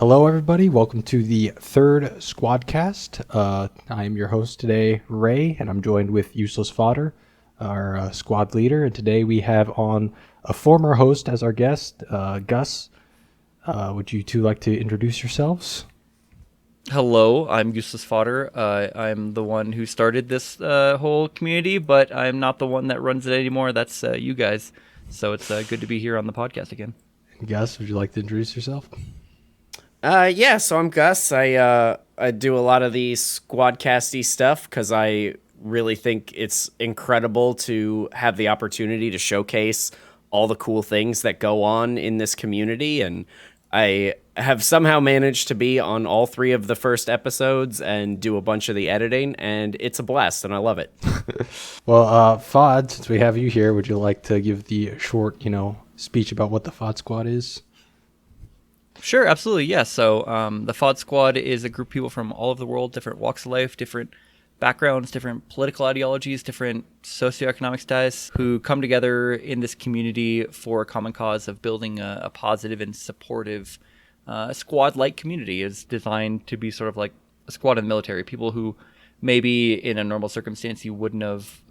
Hello, everybody. Welcome to the third SquadCast. I am your host today, Ray, and I'm joined with UselessFodder, our squad leader. And today we have on a former host as our guest, Gus. Would you two like to introduce yourselves? Hello, I'm UselessFodder. I'm the one who started this whole community, but I'm not the one that runs it anymore. That's you guys. So it's good to be here on the podcast again. Gus, would you like to introduce yourself? So I'm Gus. I do a lot of the SquadCasty stuff because I really think it's incredible to have the opportunity to showcase all the cool things that go on in this community, and I have somehow managed to be on all three of the first episodes and do a bunch of the editing, and it's a blast, and I love it. Well, Fodd, since we have you here, would you like to give the short, speech about what the FoddSquad is? Sure, absolutely, yeah. So the FoddSquad is a group of people from all over the world, different walks of life, different backgrounds, different political ideologies, different socioeconomic status, who come together in this community for a common cause of building a positive and supportive squad-like community. Is designed to be sort of like a squad in the military, people who maybe in a normal circumstance you wouldn't have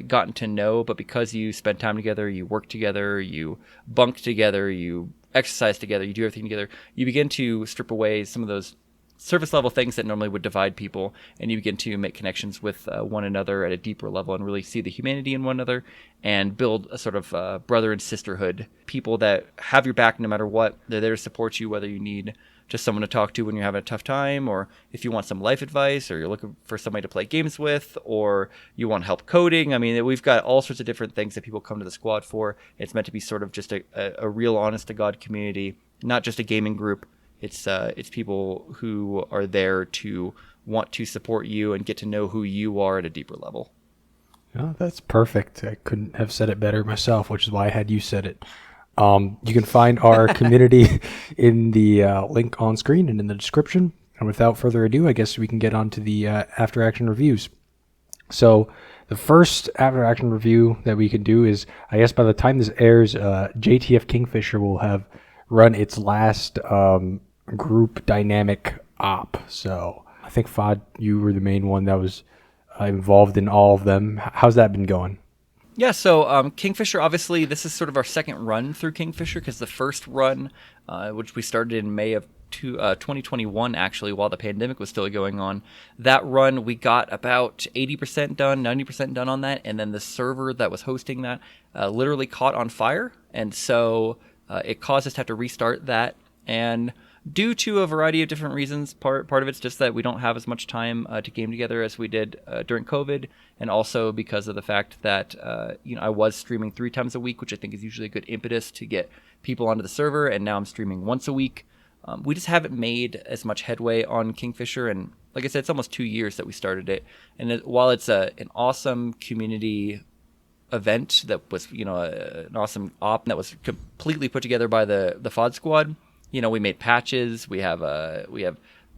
gotten to know, but because you spend time together, you work together, you bunk together, you exercise together, you do everything together, you begin to strip away some of those surface level things that normally would divide people, and you begin to make connections with one another at a deeper level and really see the humanity in one another and build a sort of brother and sisterhood, people that have your back no matter what. They're there to support you, whether you need just someone to talk to when you're having a tough time, or if you want some life advice, or you're looking for somebody to play games with, or you want help coding. I mean, we've got all sorts of different things that people come to the squad for. It's meant to be sort of just a real honest to God community, not just a gaming group. It's people who are there to want to support you and get to know who you are at a deeper level. Oh, that's perfect. I couldn't have said it better myself, which is why I had you said it. You can find our community in the link on screen and in the description. And without further ado, I guess we can get on to the after action reviews. So the first after action review that we can do is, I guess by the time this airs, JTF Kingfisher will have run its last group dynamic op. So I think, Fodd, you were the main one that was involved in all of them. How's that been going? Yeah, so Kingfisher, obviously, this is sort of our second run through Kingfisher, because the first run, which we started in May of 2021, actually, while the pandemic was still going on, that run, we got about 80% done, 90% done on that, and then the server that was hosting that literally caught on fire, and so it caused us to have to restart that, and due to a variety of different reasons. Part of it's just that we don't have as much time to game together as we did during COVID, and also because of the fact that I was streaming 3 times a week, which I think is usually a good impetus to get people onto the server, and now I'm streaming once a week. We just haven't made as much headway on Kingfisher, and like I said, it's almost 2 years that we started it. And while it's an awesome community event that was, an awesome op that was completely put together by the FoddSquad. We made patches, we have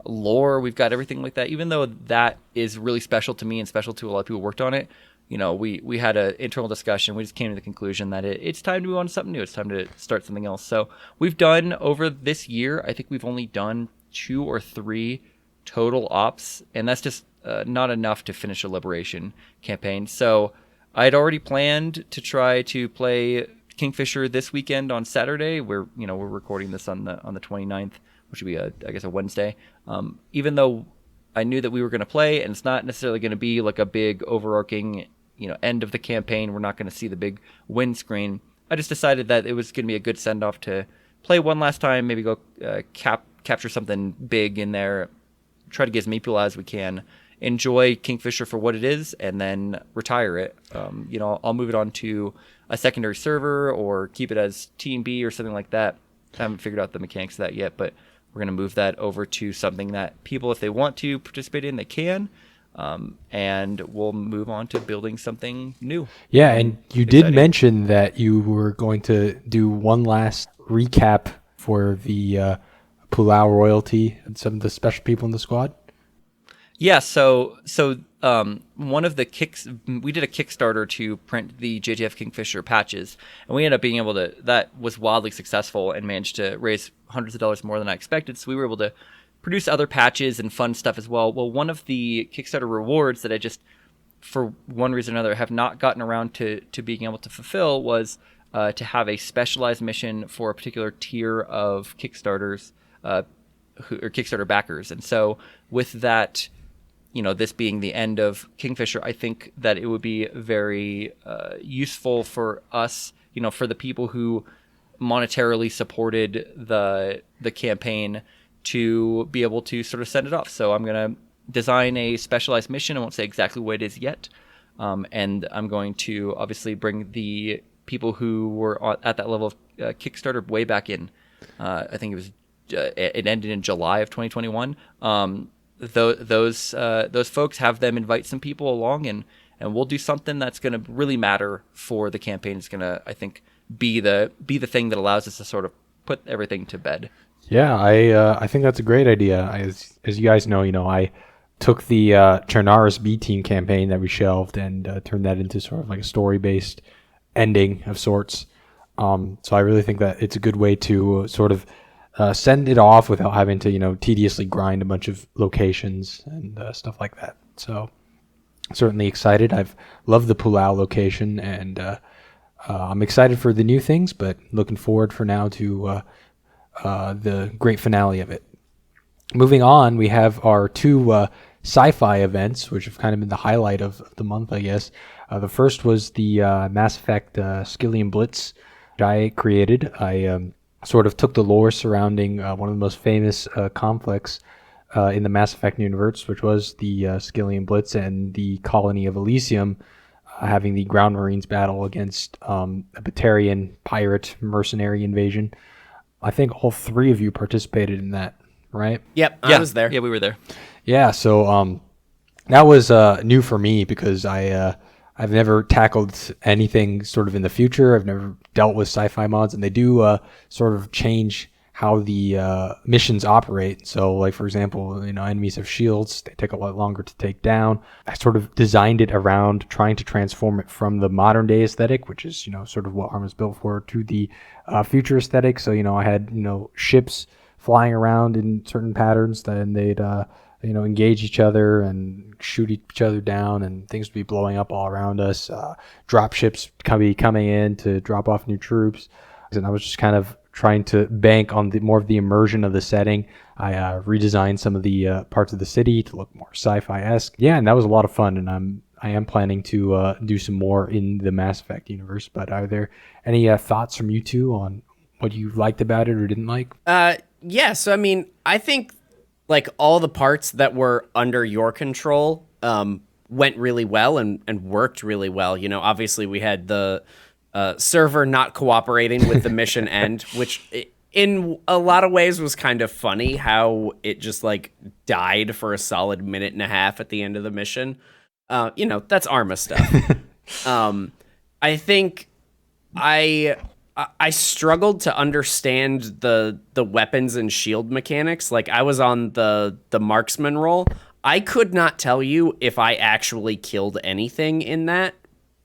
lore, we've got everything like that. Even though that is really special to me and special to a lot of people who worked on it, we had an internal discussion. We just came to the conclusion that it's time to move on to something new. It's time to start something else. So we've done, over this year, I think we've only done 2 or 3 total ops, and that's just not enough to finish a Liberation campaign. So I'd already planned to try to play Kingfisher this weekend on Saturday. We're recording this on the 29th, which would be I guess a Wednesday. Even though I knew that we were going to play, and it's not necessarily going to be like a big overarching end of the campaign. We're not going to see the big win screen. I just decided that it was going to be a good send off to play one last time, maybe go capture something big in there, try to get as many people as we can, enjoy Kingfisher for what it is, and then retire it. I'll move it on to a secondary server or keep it as Team B or something like that. I haven't figured out the mechanics of that yet, but we're going to move that over to something that people, if they want to participate in, they can. And we'll move on to building something new. Yeah, and you did mention that you were going to do one last recap for the Pulau royalty and some of the special people in the squad. Yeah, so one of the we did a Kickstarter to print the JTF Kingfisher patches, and we ended up being able to, that was wildly successful and managed to raise hundreds of dollars more than I expected. So we were able to produce other patches and fun stuff as well. Well, one of the Kickstarter rewards that I just, for one reason or another, have not gotten around to being able to fulfill was to have a specialized mission for a particular tier of Kickstarters, or Kickstarter backers. And so with that, this being the end of Kingfisher, I think that it would be very useful for us, for the people who monetarily supported the campaign to be able to sort of send it off. So I'm going to design a specialized mission. I won't say exactly what it is yet. And I'm going to obviously bring the people who were at that level of Kickstarter way back in. I think it ended in July of 2021. Those folks, have them invite some people along, and we'll do something that's going to really matter for the campaign. It's going to, I think, be the thing that allows us to sort of put everything to bed. Yeah, I think that's a great idea. As you guys know, I took the Charnaris B Team campaign that we shelved and turned that into sort of like a story-based ending of sorts. So I really think that it's a good way to sort of send it off without having to, tediously grind a bunch of locations and stuff like that. So certainly excited. I've loved the Pulau location, and I'm excited for the new things, but looking forward for now to the great finale of it. Moving on, we have our two sci-fi events, which have kind of been the highlight of the month, I guess. The first was the Mass Effect Skyllian Blitz, which I created. I sort of took the lore surrounding one of the most famous conflicts in the Mass Effect universe, which was the Skyllian Blitz and the colony of Elysium having the ground marines battle against a Batarian pirate mercenary invasion. I think all three of you participated in that, right? Yep, I was there. Yeah, we were there. Yeah, so that was new for me because I've never tackled anything sort of in the future. I've never dealt with sci-fi mods, and they do sort of change how the missions operate. So, like, for example, enemies have shields. They take a lot longer to take down. I sort of designed it around trying to transform it from the modern day aesthetic, which is, sort of what Arma's built for, to the future aesthetic. So, I had, ships flying around in certain patterns, then they'd, engage each other and shoot each other down, and things would be blowing up all around us. Drop ships be coming in to drop off new troops. And I was just kind of trying to bank on more of the immersion of the setting. I redesigned some of the parts of the city to look more sci-fi-esque. Yeah, and that was a lot of fun, and I am planning to do some more in the Mass Effect universe. But are there any thoughts from you two on what you liked about it or didn't like? Yeah, so I mean, I think like all the parts that were under your control went really well and worked really well. Obviously we had the server not cooperating with the mission end, which in a lot of ways was kind of funny how it just like died for a solid minute and a half at the end of the mission. That's Arma stuff. I think I struggled to understand the weapons and shield mechanics. Like, I was on the marksman role. I could not tell you if I actually killed anything in that,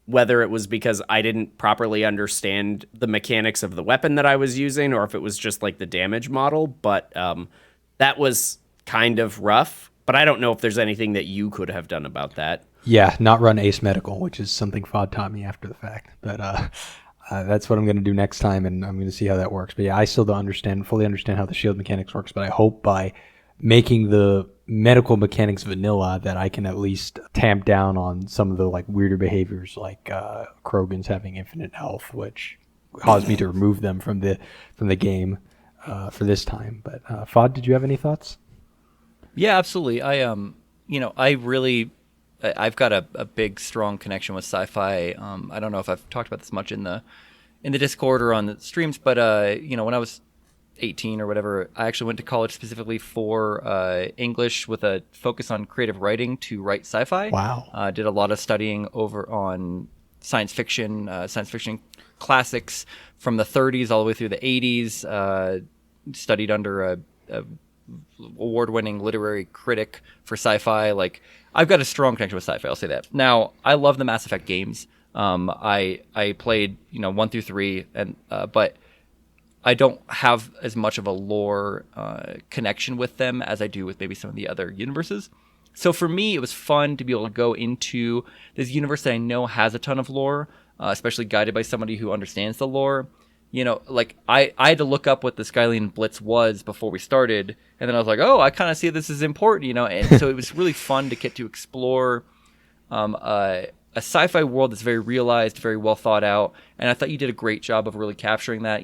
whether it was because I didn't properly understand the mechanics of the weapon that I was using, or if it was just like the damage model. But that was kind of rough. But I don't know if there's anything that you could have done about that. Yeah, not run Ace Medical, which is something Fodd taught me after the fact. But that's what I'm going to do next time, and I'm going to see how that works. But yeah, I still don't fully understand how the shield mechanics works, but I hope by making the medical mechanics vanilla that I can at least tamp down on some of the like weirder behaviors, like Krogan's having infinite health, which caused me to remove them from the game for this time. But Fodd, did you have any thoughts? Yeah, absolutely. I've got a big, strong connection with sci-fi. I don't know if I've talked about this much in the Discord or on the streams, but when I was 18 or whatever, I actually went to college specifically for English with a focus on creative writing to write sci-fi. Wow. Did a lot of studying over on science fiction classics from the 30s all the way through the 80s. Studied under a award-winning literary critic for sci-fi. Like, I've got a strong connection with sci-fi. I'll say that. Now, I love the Mass Effect games. I played 1 through 3, and but I don't have as much of a lore connection with them as I do with maybe some of the other universes. So for me, it was fun to be able to go into this universe that I know has a ton of lore, especially guided by somebody who understands the lore. Like I had to look up what the Skyllian Blitz was before we started, and then I was like, oh, I kind of see this is important, and so it was really fun to get to explore a sci-fi world that's very realized, very well thought out, and I thought you did a great job of really capturing that.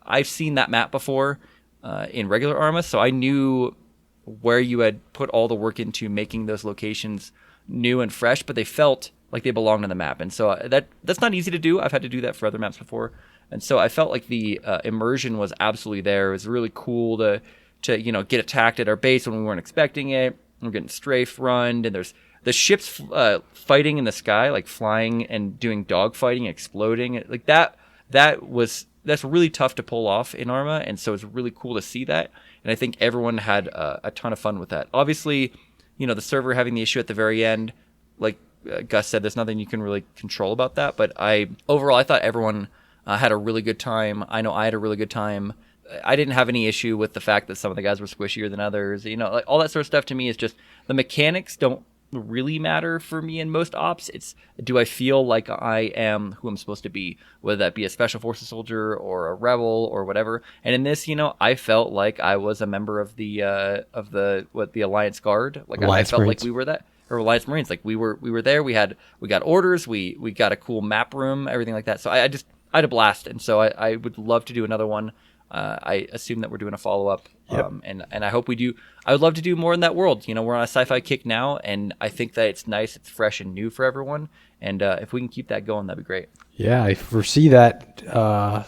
I've seen that map before in regular Arma, so I knew where you had put all the work into making those locations new and fresh, but they felt like they belonged on the map. And so that's not easy to do. I've had to do that for other maps before. And so I felt like the immersion was absolutely there. It was really cool to get attacked at our base when we weren't expecting it. We're getting strafe runned, and there's the ships fighting in the sky, like flying and doing dogfighting, exploding. Like that's really tough to pull off in Arma, and so it's really cool to see that. And I think everyone had a ton of fun with that. Obviously, the server having the issue at the very end, like Gus said, there's nothing you can really control about that. But overall, I thought everyone had a really good time. I know I had a really good time. I didn't have any issue with the fact that some of the guys were squishier than others. Like all that sort of stuff to me is just the mechanics don't really matter for me in most ops. It's, do I feel like I am who I'm supposed to be, whether that be a special forces soldier or a rebel or whatever. And in this, I felt like I was a member of the Alliance Guard. Like I felt Marines. like we were that, or Alliance Marines. Like we were there. We got orders. We got a cool map room, everything like that. So I had a blast, and so I would love to do another one. I assume that we're doing a follow-up, Yep. And I hope we do. I would love to do more in that world. We're on a sci-fi kick now, and I think that it's nice, it's fresh and new for everyone, and if we can keep that going, that'd be great. Yeah, I foresee that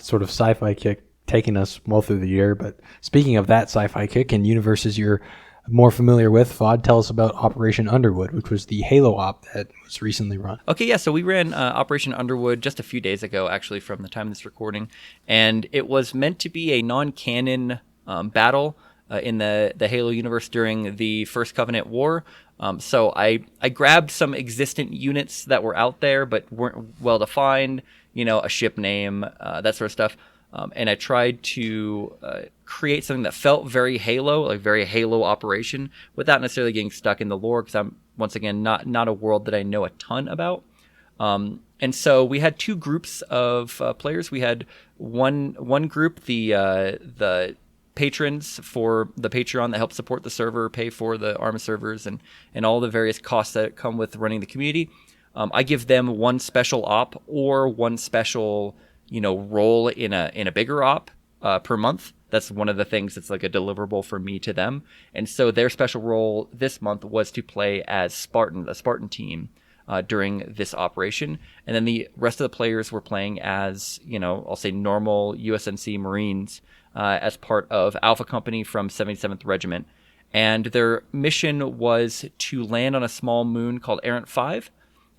sort of sci-fi kick taking us well through the year. But speaking of that sci-fi kick and universes you're more familiar with, Fodd, tell us about Operation Underwood, which was the Halo op that was recently run. Okay, yeah, so we ran Operation Underwood just a few days ago, actually, from the time of this recording, and it was meant to be a non-canon battle in the Halo universe during the First Covenant War. So I grabbed some existent units that were out there but weren't well defined, a ship name, that sort of stuff. And I tried to create something that felt very Halo, like very Halo Operation, without necessarily getting stuck in the lore, because I'm, once again, not a world that I know a ton about. And so we had two groups of players. We had one group, the patrons for the Patreon that help support the server, pay for the Arma servers, and all the various costs that come with running the community. I give them one special op or one special role in a bigger op per month. That's one of the things that's like a deliverable for me to them. And so their special role this month was to play as the Spartan team during this operation. And then the rest of the players were playing as, I'll say normal USNC Marines as part of Alpha Company from 77th Regiment. And their mission was to land on a small moon called Errant 5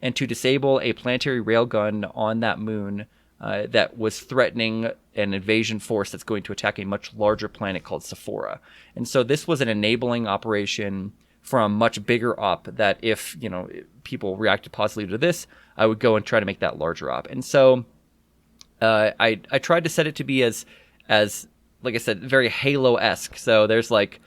and to disable a planetary railgun on that moon that was threatening an invasion force that's going to attack a much larger planet called Sephora. And so this was an enabling operation for a much bigger op that if, people reacted positively to this, I would go and try to make that larger op. And so I tried to set it to be as like I said, very Halo-esque. So there's like,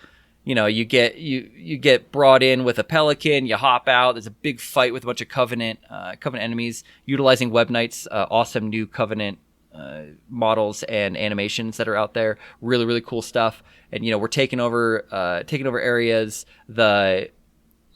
you get brought in with a Pelican, you hop out, there's a big fight with a bunch of Covenant enemies, utilizing Web Knight's awesome new Covenant models and animations that are out there. Really, really cool stuff. And, we're taking over areas. The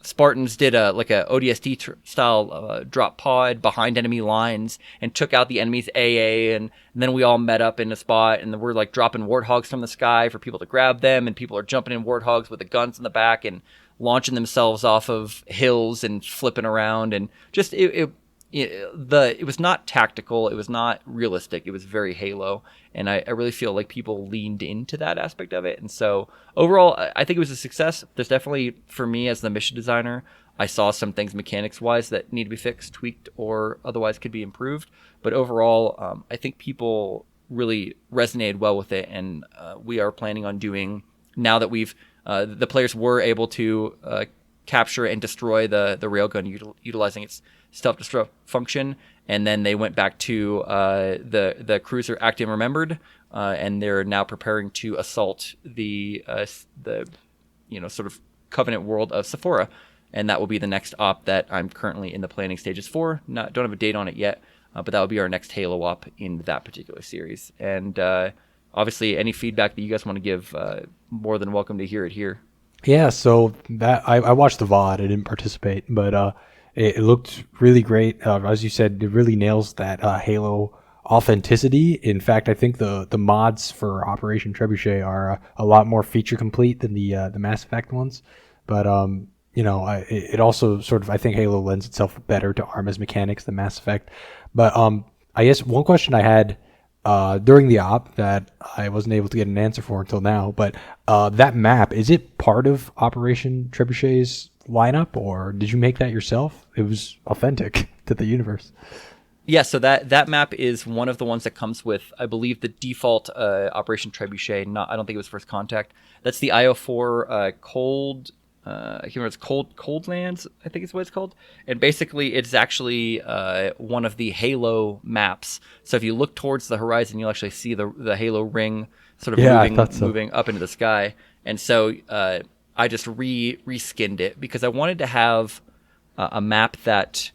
Spartans did a ODST style drop pod behind enemy lines and took out the enemy's AA, and then we all met up in a spot, and we're like dropping warthogs from the sky for people to grab them, and people are jumping in warthogs with the guns in the back and launching themselves off of hills and flipping around, and just it was not tactical, it was not realistic, it was very Halo, and I really feel like people leaned into that aspect of it. And so overall, I think it was a success. There's definitely, for me as the mission designer, I saw some things mechanics wise that need to be fixed, tweaked, or otherwise could be improved, but overall I think people really resonated well with it, and we are planning on doing, now that we've the players were able to capture and destroy the railgun utilizing its self-destruct function, and then they went back to the cruiser Active Remembered, and they're now preparing to assault the sort of Covenant world of Sephora, and that will be the next op that I'm currently in the planning stages for. Don't have a date on it yet, but that will be our next Halo op in that particular series. And obviously, any feedback that you guys want to give, more than welcome to hear it here. Yeah, so that I watched the VOD. I didn't participate, but it looked really great. As you said, it really nails that Halo authenticity. In fact, I think the mods for Operation Trebuchet are a lot more feature complete than the Mass Effect ones. But it also sort of, I think Halo lends itself better to Arma's mechanics than Mass Effect. But I guess one question I had during the op that I wasn't able to get an answer for until now, but that map, is it part of Operation Trebuchet's lineup, or did you make that yourself? It was authentic to the universe. Yeah, so that map is one of the ones that comes with, I believe, the default Operation Trebuchet. I don't think it was First Contact. That's the IO4 Cold. I can't remember. It's Cold Lands, I think is what it's called. And basically, it's actually one of the Halo maps. So if you look towards the horizon, you'll actually see the Halo ring sort of moving up into the sky. And so I just reskinned it because I wanted to have a map that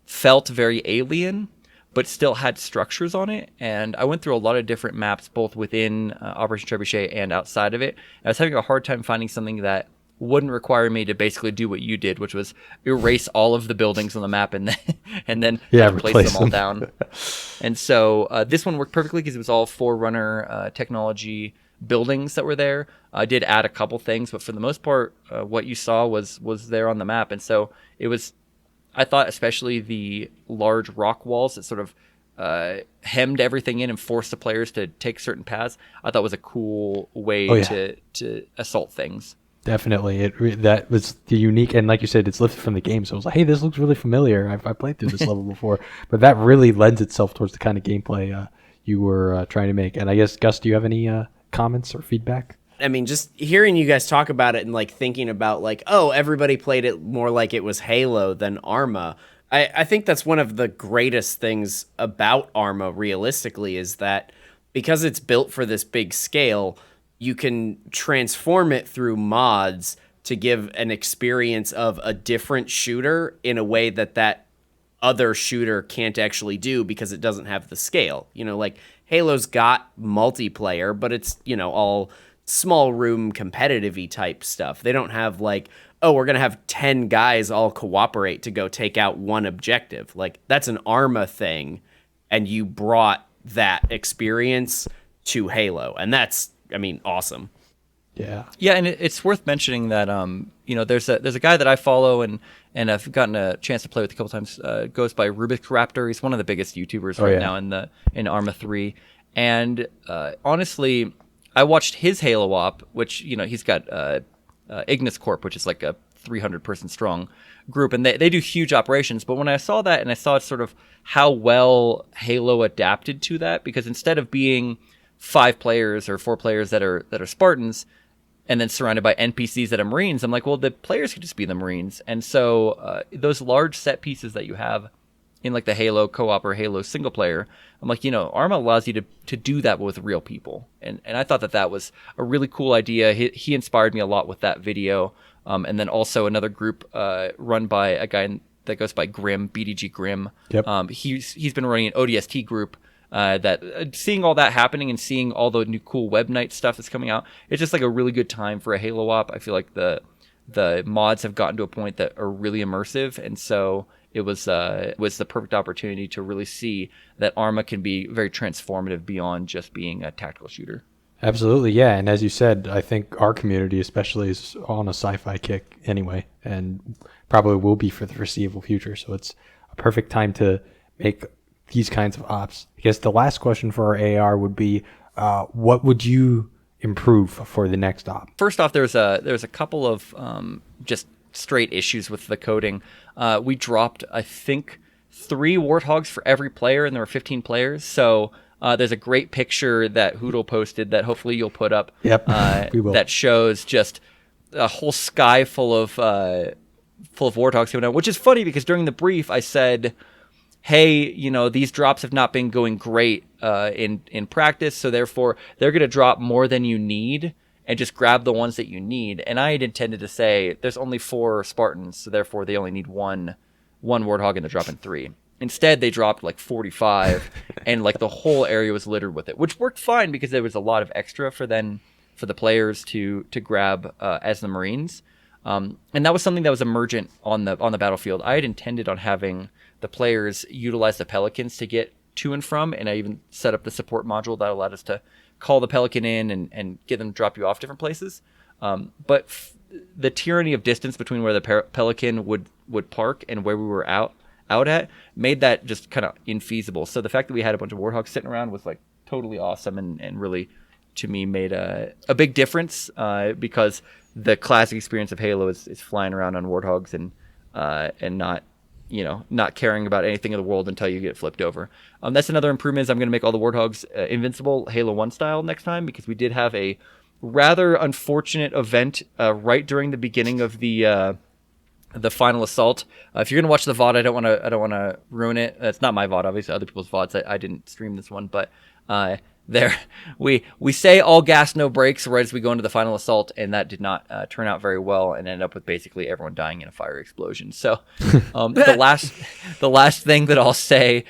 felt very alien, but still had structures on it. And I went through a lot of different maps, both within Operation Trebuchet and outside of it. And I was having a hard time finding something that wouldn't require me to basically do what you did, which was erase all of the buildings on the map and then replace them all down. And so this one worked perfectly because it was all Forerunner technology buildings that were there. I did add a couple things, but for the most part, what you saw was there on the map. And so it was, I thought, especially the large rock walls that sort of hemmed everything in and forced the players to take certain paths, I thought was a cool way to assault things. Definitely, that was the unique, and like you said, it's lifted from the game. So I was like, hey, this looks really familiar. I played through this level before, but that really lends itself towards the kind of gameplay you were trying to make. And I guess, Gus, do you have any comments or feedback? I mean, just hearing you guys talk about it and like thinking about like, oh, everybody played it more like it was Halo than Arma. I think that's one of the greatest things about Arma, realistically, is that because it's built for this big scale, you can transform it through mods to give an experience of a different shooter in a way that other shooter can't actually do because it doesn't have the scale. Like Halo's got multiplayer, but it's, all small room competitive-y type stuff. They don't have like, oh, we're going to have 10 guys all cooperate to go take out one objective. Like that's an Arma thing, and you brought that experience to Halo, and that's, awesome. Yeah. Yeah, and it's worth mentioning that there's a guy that I follow and I've gotten a chance to play with a couple times. Goes by Rubik's Raptor. He's one of the biggest YouTubers now in Arma 3. And honestly, I watched his Halo op, which he's got Ignis Corp, which is like a 300 person strong group, and they do huge operations. But when I saw that and I saw sort of how well Halo adapted to that, because instead of being 5 players or 4 players that are Spartans and then surrounded by NPCs that are Marines, I'm like, well, the players could just be the Marines. And so those large set pieces that you have in like the Halo co-op or Halo single player, I'm like, Arma allows you to do that with real people. And I thought that was a really cool idea. He inspired me a lot with that video. And then also another group run by a guy that goes by Grim, BDG Grim. Yep. He's been running an ODST group. That seeing all that happening and seeing all the new cool Web Night stuff that's coming out, it's just like a really good time for a Halo op. I feel like the mods have gotten to a point that are really immersive, and so it was the perfect opportunity to really see that Arma can be very transformative beyond just being a tactical shooter. Absolutely, yeah. And as you said, I think our community especially is on a sci-fi kick anyway, and probably will be for the foreseeable future. So it's a perfect time to make these kinds of ops. I guess the last question for our AR would be, what would you improve for the next op? First off, there's a couple of just straight issues with the coding. We dropped, I think, 3 warthogs for every player, and there were 15 players. So there's a great picture that Hoodle posted that hopefully you'll put up. Yep, we will. That shows just a whole sky full of warthogs coming out, which is funny because during the brief I said, hey, these drops have not been going great in practice, so therefore they're going to drop more than you need, and just grab the ones that you need. And I had intended to say there's only 4 Spartans, so therefore they only need one warthog, and they're dropping 3. Instead, they dropped like 45, and like the whole area was littered with it, which worked fine because there was a lot of extra for the players to grab as the Marines. And that was something that was emergent on the battlefield. I had intended on having the players utilize the Pelicans to get to and from, and I even set up the support module that allowed us to call the Pelican in and get them to drop you off different places. But the tyranny of distance between where the Pelican would park and where we were out at made that just kind of infeasible. So the fact that we had a bunch of warthogs sitting around was like totally awesome and really, to me, made a big difference because the classic experience of Halo is flying around on warthogs and not caring about anything in the world until you get flipped over. That's another improvement. Is I'm going to make all the warthogs invincible Halo 1 style next time, because we did have a rather unfortunate event right during the beginning of the final assault. If you're gonna watch the VOD, I don't want to ruin it. It's not my VOD, obviously, other people's VODs. I didn't stream this one, but there we say all gas no brakes right as we go into the final assault, and that did not turn out very well, and ended up with basically everyone dying in a fire explosion. So the last thing that I'll say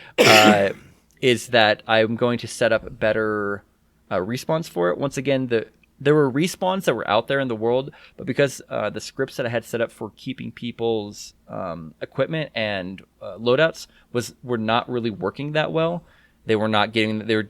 is that I'm going to set up better respawns for it. Once again, there were respawns that were out there in the world, but because the scripts that I had set up for keeping people's equipment and loadouts were not really working that well. They were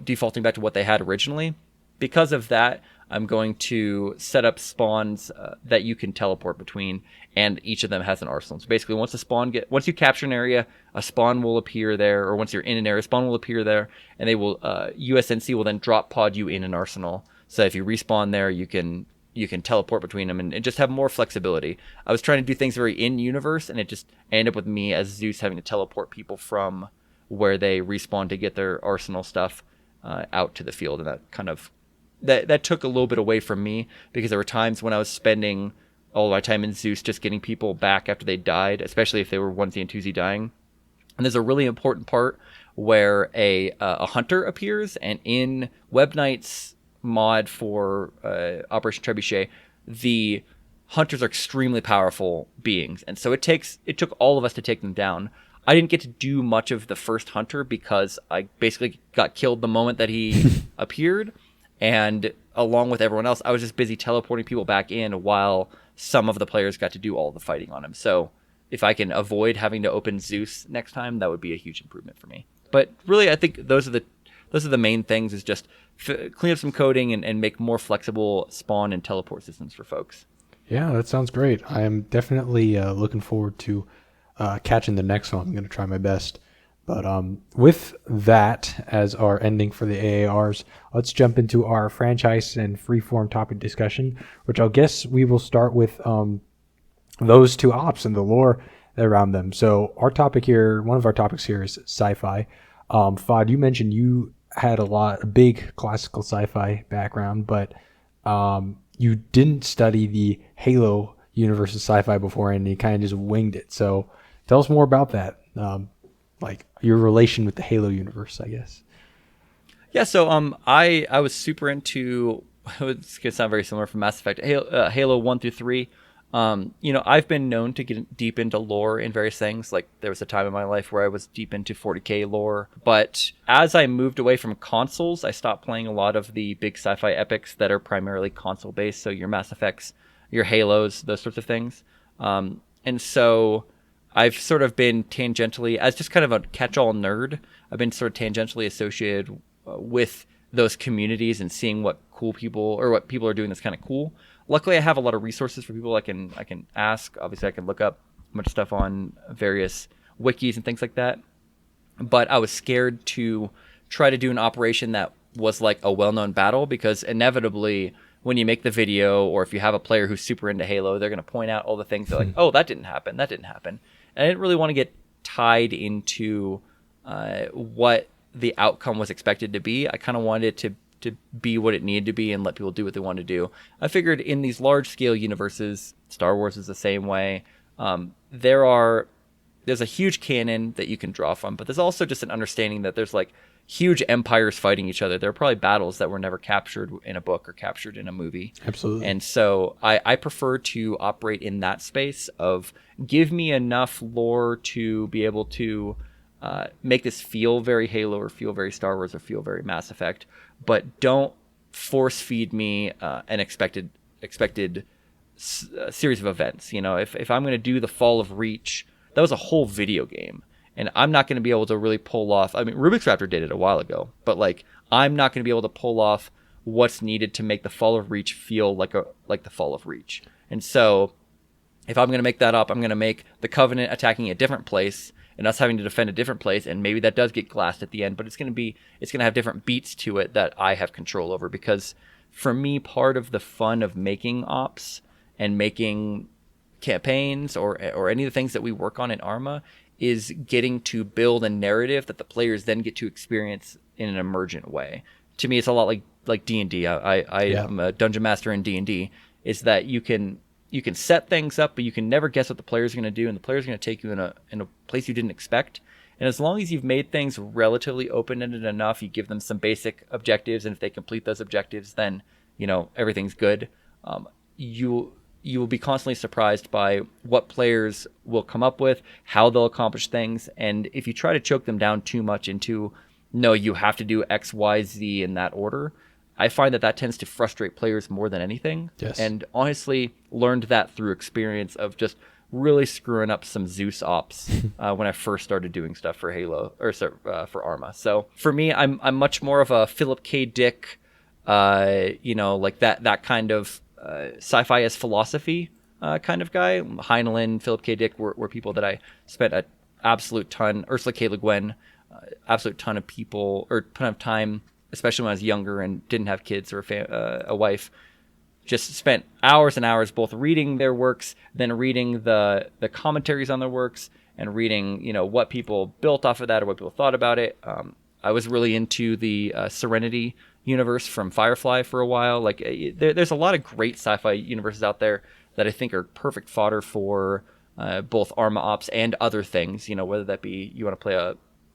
defaulting back to what they had originally. Because of that, I'm going to set up spawns that you can teleport between, and each of them has an arsenal. So basically, once you capture an area, a spawn will appear there, or once you're in an area, a spawn will appear there, and they will USNC will then drop pod you in an arsenal. So if you respawn there, you can teleport between them and just have more flexibility. I was trying to do things very in-universe, and it just ended up with me as Zeus having to teleport people from where they respawn to get their arsenal stuff out to the field. And that kind of that took a little bit away from me, because there were times when I was spending all my time in Zeus just getting people back after they died, especially if they were onesie and twosie dying. And there's a really important part where a hunter appears, and in Web Knight's mod for Operation Trebuchet, the hunters are extremely powerful beings, and so it took all of us to take them down. I didn't get to do much of the first hunter because I basically got killed the moment that he appeared, and along with everyone else, I was just busy teleporting people back in while some of the players got to do all the fighting on him. So if I can avoid having to open Zeus next time, that would be a huge improvement for me. But really, I think those are the main things, is just clean up some coding and make more flexible spawn and teleport systems for folks. Yeah, that sounds great. I am definitely looking forward to catching the next one. I'm going to try my best. But with that as our ending for the AARs, let's jump into our franchise and freeform topic discussion, which I guess we will start with those two ops and the lore around them. So one of our topics here is sci-fi. Fodd, you mentioned you had a big classical sci-fi background, but you didn't study the Halo universe of sci-fi before, and you kind of just winged it. So tell us more about that, like your relation with the Halo universe, I guess. Yeah, so I was super into, it's going to sound very similar from Mass Effect, Halo 1 through 3. I've been known to get deep into lore in various things. Like, there was a time in my life where I was deep into 40K lore. But as I moved away from consoles, I stopped playing a lot of the big sci-fi epics that are primarily console-based. So your Mass Effects, your Halos, those sorts of things. And so I've sort of been tangentially, as just kind of a catch-all nerd, I've been sort of tangentially associated with those communities and seeing what people are doing that's kind of cool. Luckily, I have a lot of resources for people I can ask. Obviously, I can look up a bunch of stuff on various wikis and things like that. But I was scared to try to do an operation that was like a well-known battle, because inevitably, when you make the video, or if you have a player who's super into Halo, they're going to point out all the things that like, oh, that didn't happen. And I didn't really want to get tied into what the outcome was expected to be. I kind of wanted it to be what it needed to be and let people do what they want to do. I figured in these large scale universes, Star Wars is the same way. There's a huge canon that you can draw from, but there's also just an understanding that there's like huge empires fighting each other. There are probably battles that were never captured in a book or captured in a movie. Absolutely. And so I prefer to operate in that space of give me enough lore to be able to make this feel very Halo or feel very Star Wars or feel very Mass Effect, but don't force feed me an expected series of events. You know, if I'm going to do the Fall of Reach, that was a whole video game. And I'm not going to be able to really pull off. I mean, Rubik's Raptor did it a while ago, but like I'm not going to be able to pull off what's needed to make the Fall of Reach feel like the Fall of Reach. And so, if I'm going to make that up, I'm going to make the Covenant attacking a different place and us having to defend a different place, and maybe that does get glassed at the end, but it's going to have different beats to it that I have control over. Because for me, part of the fun of making ops and making campaigns or any of the things that we work on in Arma is getting to build a narrative that the players then get to experience in an emergent way. To me, it's a lot like D&D. I am a dungeon master in D&D. Is that you can set things up, but you can never guess what the players are going to do, and the players are going to take you in a place you didn't expect. And as long as you've made things relatively open-ended enough, you give them some basic objectives, and if they complete those objectives, then everything's good. You will be constantly surprised by what players will come up with, how they'll accomplish things, and if you try to choke them down too much into, no, you have to do X, Y, Z in that order, I find that tends to frustrate players more than anything. Yes. And honestly, learned that through experience of just really screwing up some Zeus ops when I first started doing stuff for Halo or for Arma. So for me, I'm much more of a Philip K. Dick, like that kind of sci-fi as philosophy kind of guy. Heinlein, Philip K. Dick were people that I spent an absolute ton. Ursula K. Le Guin, absolute ton of time, especially when I was younger and didn't have kids or a wife. Just spent hours and hours both reading their works, then reading the commentaries on their works, and reading what people built off of that or what people thought about it. I was really into the Serenity universe from Firefly for a while. Like there's a lot of great sci-fi universes out there that I think are perfect fodder for both Arma ops and other things. Whether that be you want to play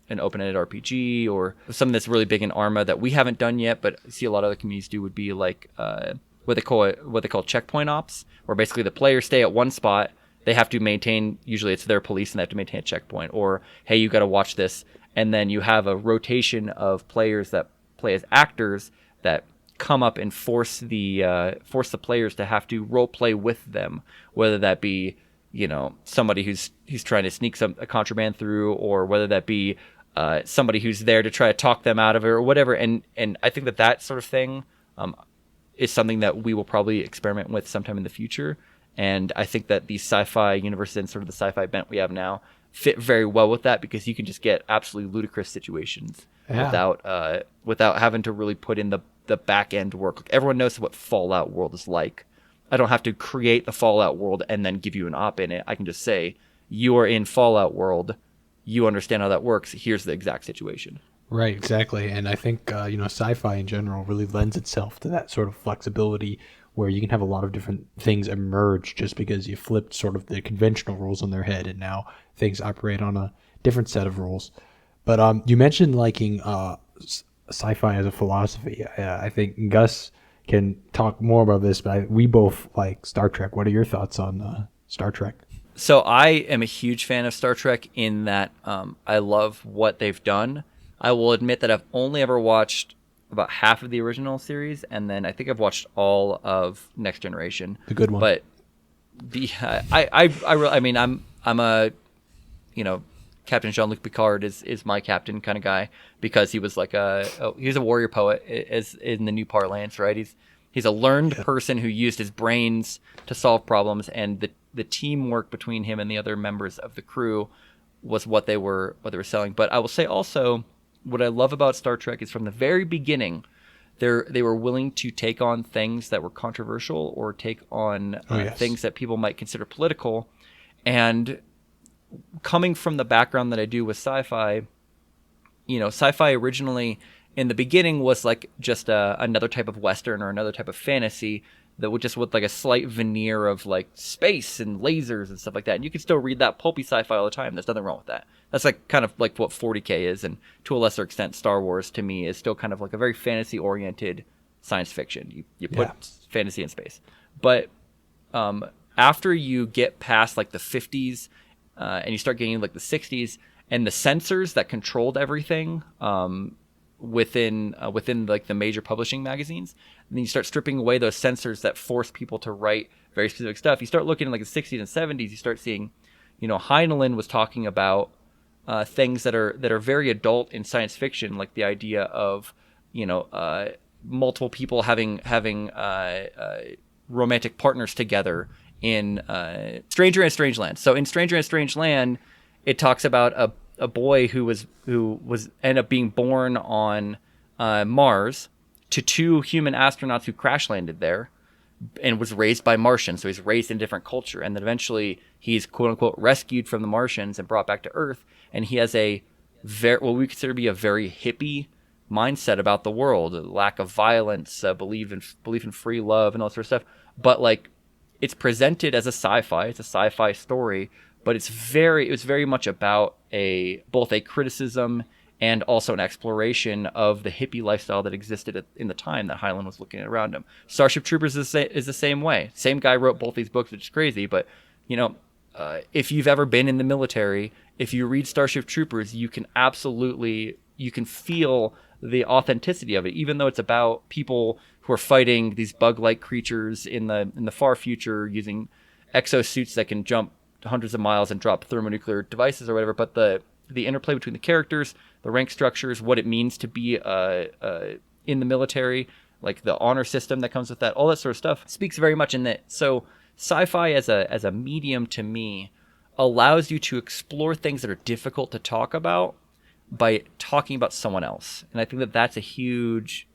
an open-ended RPG or something that's really big in Arma that we haven't done yet, but I see a lot of other communities do would be like what they call checkpoint ops, where basically the players stay at one spot. They have to maintain, usually it's their police, and they have to maintain a checkpoint. Or, hey, you got to watch this. And then you have a rotation of players that play as actors that come up and force the players to have to role play with them, whether that be somebody who's trying to sneak a contraband through, or whether that be somebody who's there to try to talk them out of it or whatever. And I think that sort of thing is something that we will probably experiment with sometime in the future. And I think that the sci-fi universe and sort of the sci-fi bent we have now fit very well with that, because you can just get absolutely ludicrous situations without having to really put in the back end work. Like, everyone knows what Fallout world is like. I don't have to create the Fallout world and then give you an op in it. I can just say, you are in Fallout world. You understand how that works. Here's the exact situation. Right, exactly. And I think, sci-fi in general really lends itself to that sort of flexibility where you can have a lot of different things emerge just because you flipped sort of the conventional rules on their head, and now things operate on a different set of rules. But you mentioned liking sci-fi as a philosophy. I think Gus can talk more about this, but we both like Star Trek. What are your thoughts on Star Trek? So I am a huge fan of Star Trek in that I love what they've done. I will admit that I've only ever watched about half of the original series, and then I think I've watched all of Next Generation. The good one. But I'm a Captain Jean-Luc Picard is my captain kind of guy, because he was like he's a warrior poet, as in the new parlance, right? He's a learned person who used his brains to solve problems, and the teamwork between him and the other members of the crew was what they were selling. But I will say also, what I love about Star Trek is from the very beginning, they were willing to take on things that were controversial or take on things that people might consider political. And coming from the background that I do with sci-fi, sci-fi originally in the beginning was like just another type of Western or another type of fantasy that would just with like a slight veneer of like space and lasers and stuff like that. And you can still read that pulpy sci-fi all the time. There's nothing wrong with that. That's like kind of like what 40K is, and to a lesser extent, Star Wars to me is still kind of like a very fantasy-oriented science fiction. You put fantasy in space, but after you get past like the 50s and you start getting like the 60s and the censors that controlled everything within like the major publishing magazines, and then you start stripping away those censors that force people to write very specific stuff. You start looking at like the 60s and 70s. You start seeing, Heinlein was talking about things that are very adult in science fiction, like the idea of multiple people having romantic partners together in Stranger in a Strange Land. So in Stranger in a Strange Land, it talks about a boy who was ended up being born on Mars to two human astronauts who crash landed there and was raised by Martians. So he's raised in a different culture, and then eventually he's quote unquote rescued from the Martians and brought back to Earth, and he has a what we consider to be a very hippie mindset about the world, a lack of violence, belief in free love and all that sort of stuff. But like, it's presented as a sci-fi. It's a sci-fi story, but it was very much about both a criticism and also an exploration of the hippie lifestyle that existed in the time that Heinlein was looking at around him. Starship Troopers is the same way. Same guy wrote both these books, which is crazy, but if you've ever been in the military, if you read Starship Troopers, you can feel the authenticity of it, even though it's about people who are fighting these bug-like creatures in the far future using exosuits that can jump hundreds of miles and drop thermonuclear devices or whatever. But the interplay between the characters, the rank structures, what it means to be in the military, like the honor system that comes with that, all that sort of stuff speaks very much in that. So sci-fi as a medium to me allows you to explore things that are difficult to talk about by talking about someone else. And I think that that's a huge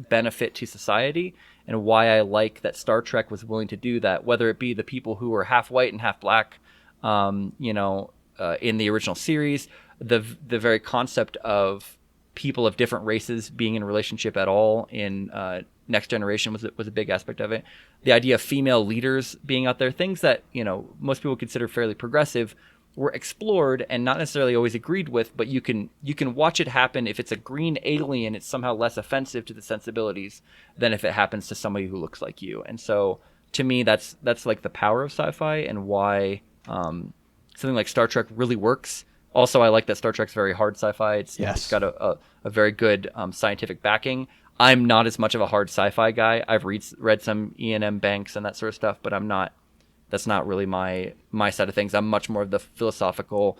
benefit to society, and why I like that Star Trek was willing to do that, whether it be the people who were half white and half black, in the original series, the very concept of people of different races being in a relationship at all in Next Generation was a big aspect of it. The idea of female leaders being out there, things that, most people consider fairly progressive, were explored and not necessarily always agreed with, but you can watch it happen. If it's a green alien, it's somehow less offensive to the sensibilities than if it happens to somebody who looks like you. And so to me, that's like the power of sci-fi, and why something like Star Trek really works. Also, I like that Star Trek's very hard sci-fi. It's got a very good scientific backing. I'm not as much of a hard sci-fi guy. I've read some E&M Banks and that sort of stuff, but that's not really my side of things. I'm much more of the philosophical,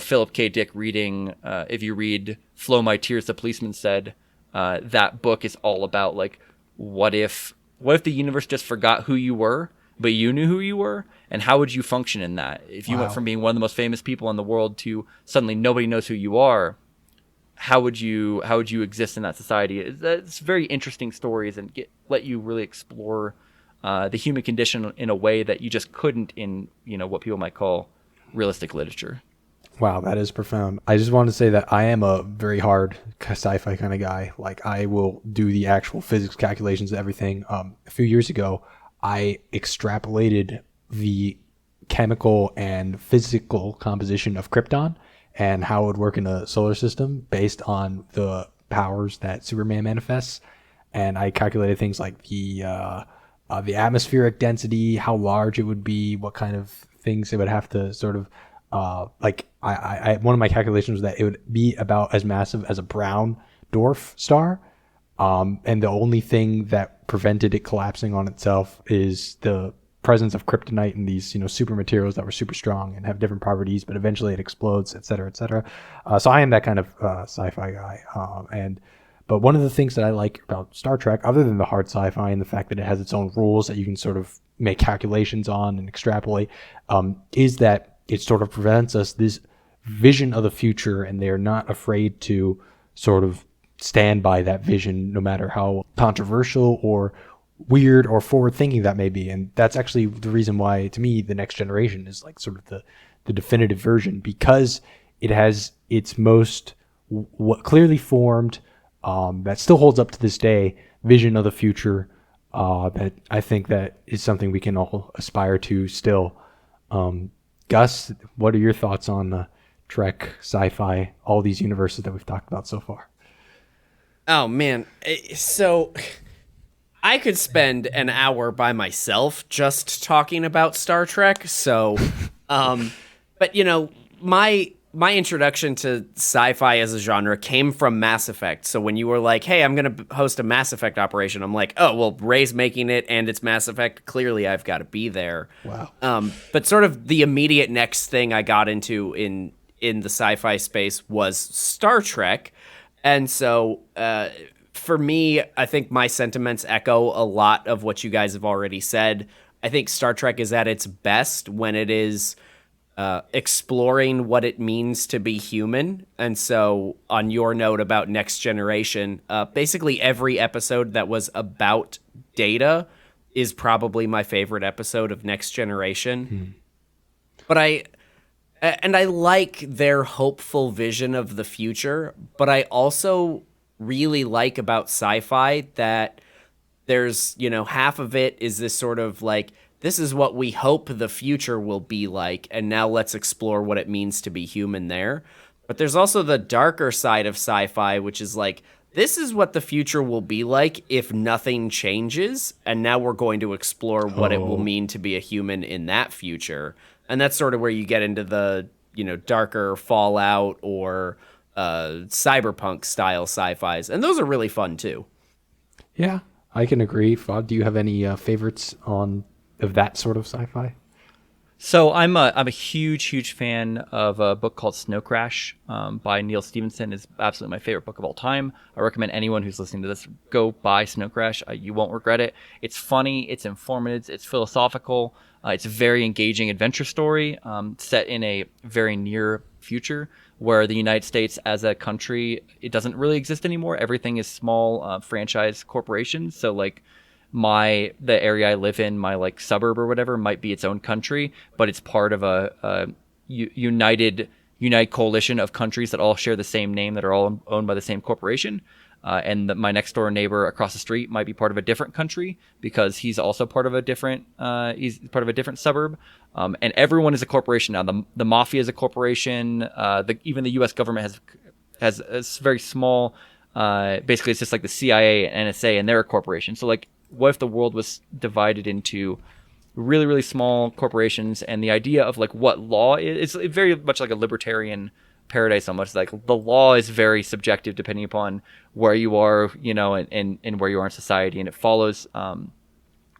Philip K. Dick reading. If you read Flow My Tears, the Policeman Said, that book is all about like, what if the universe just forgot who you were, but you knew who you were, and how would you function in that? If you went from being one of the most famous people in the world to suddenly nobody knows who you are, how would you exist in that society? It's very interesting stories, and let you really explore the human condition in a way that you just couldn't in what people might call realistic literature. Wow, that is profound. I just wanted to say that I am a very hard sci-fi kind of guy. Like, I will do the actual physics calculations and everything. A few years ago, I extrapolated the chemical and physical composition of Krypton and how it would work in a solar system based on the powers that Superman manifests. And I calculated things like the atmospheric density, how large it would be, what kind of things it would have to sort of I one of my calculations was that it would be about as massive as a brown dwarf star, and the only thing that prevented it collapsing on itself is the presence of kryptonite and these super materials that were super strong and have different properties, but eventually it explodes, etc., etc. So I am that kind of sci-fi guy, but one of the things that I like about Star Trek, other than the hard sci-fi and the fact that it has its own rules that you can sort of make calculations on and extrapolate, is that it sort of presents us this vision of the future, and they're not afraid to sort of stand by that vision, no matter how controversial or weird or forward-thinking that may be. And that's actually the reason why, to me, the Next Generation is like sort of the definitive version, because it has its most clearly formed that still holds up to this day. Vision of the future that I think that is something we can all aspire to still. Gus, what are your thoughts on Trek, sci-fi, all these universes that we've talked about so far? Oh man, so I could spend an hour by myself just talking about Star Trek. So, but you know, my introduction to sci-fi as a genre came from Mass Effect. So when you were like, "Hey, I'm going to host a Mass Effect operation," I'm like, "Oh, well, Ray's making it, and it's Mass Effect. Clearly, I've got to be there." Wow. But sort of the immediate next thing I got into in the sci-fi space was Star Trek, and so for me, I think my sentiments echo a lot of what you guys have already said. I think Star Trek is at its best when it is exploring what it means to be human. And so on your note about Next Generation, basically every episode that was about Data is probably my favorite episode of Next Generation. But I like their hopeful vision of the future, but I also really like about sci-fi that there's, you know, half of it is this sort of like, this is what we hope the future will be like, and now let's explore what it means to be human there. But there's also the darker side of sci-fi, which is like, this is what the future will be like if nothing changes, and now we're going to explore what it will mean to be a human in that future. And that's sort of where you get into the, you know, darker Fallout or cyberpunk style sci-fis, and those are really fun too. Yeah, I can agree. Fodd, do you have any favorites of that sort of sci-fi? So I'm a huge fan of a book called Snow Crash by Neil Stephenson. It's absolutely my favorite book of all time. I recommend anyone who's listening to this go buy Snow Crash. You won't regret it. It's funny, it's informative, it's philosophical. It's a very engaging adventure story set in a very near future where the United States as a country, it doesn't really exist anymore. Everything is small franchise corporations. So like the area I live in, my like suburb or whatever, might be its own country, but it's part of a united coalition of countries that all share the same name, that are all owned by the same corporation. My next door neighbor across the street might be part of a different country because he's also part of a different suburb. And everyone is a corporation now. The mafia is a corporation. Even the U.S. government has a very small. Basically, it's just like the CIA and NSA, and they're a corporation. So like, what if the world was divided into really, really small corporations, and the idea of like what law is, it's very much like a libertarian paradise. Almost like the law is very subjective depending upon where you are, you know, and where you are in society. And it follows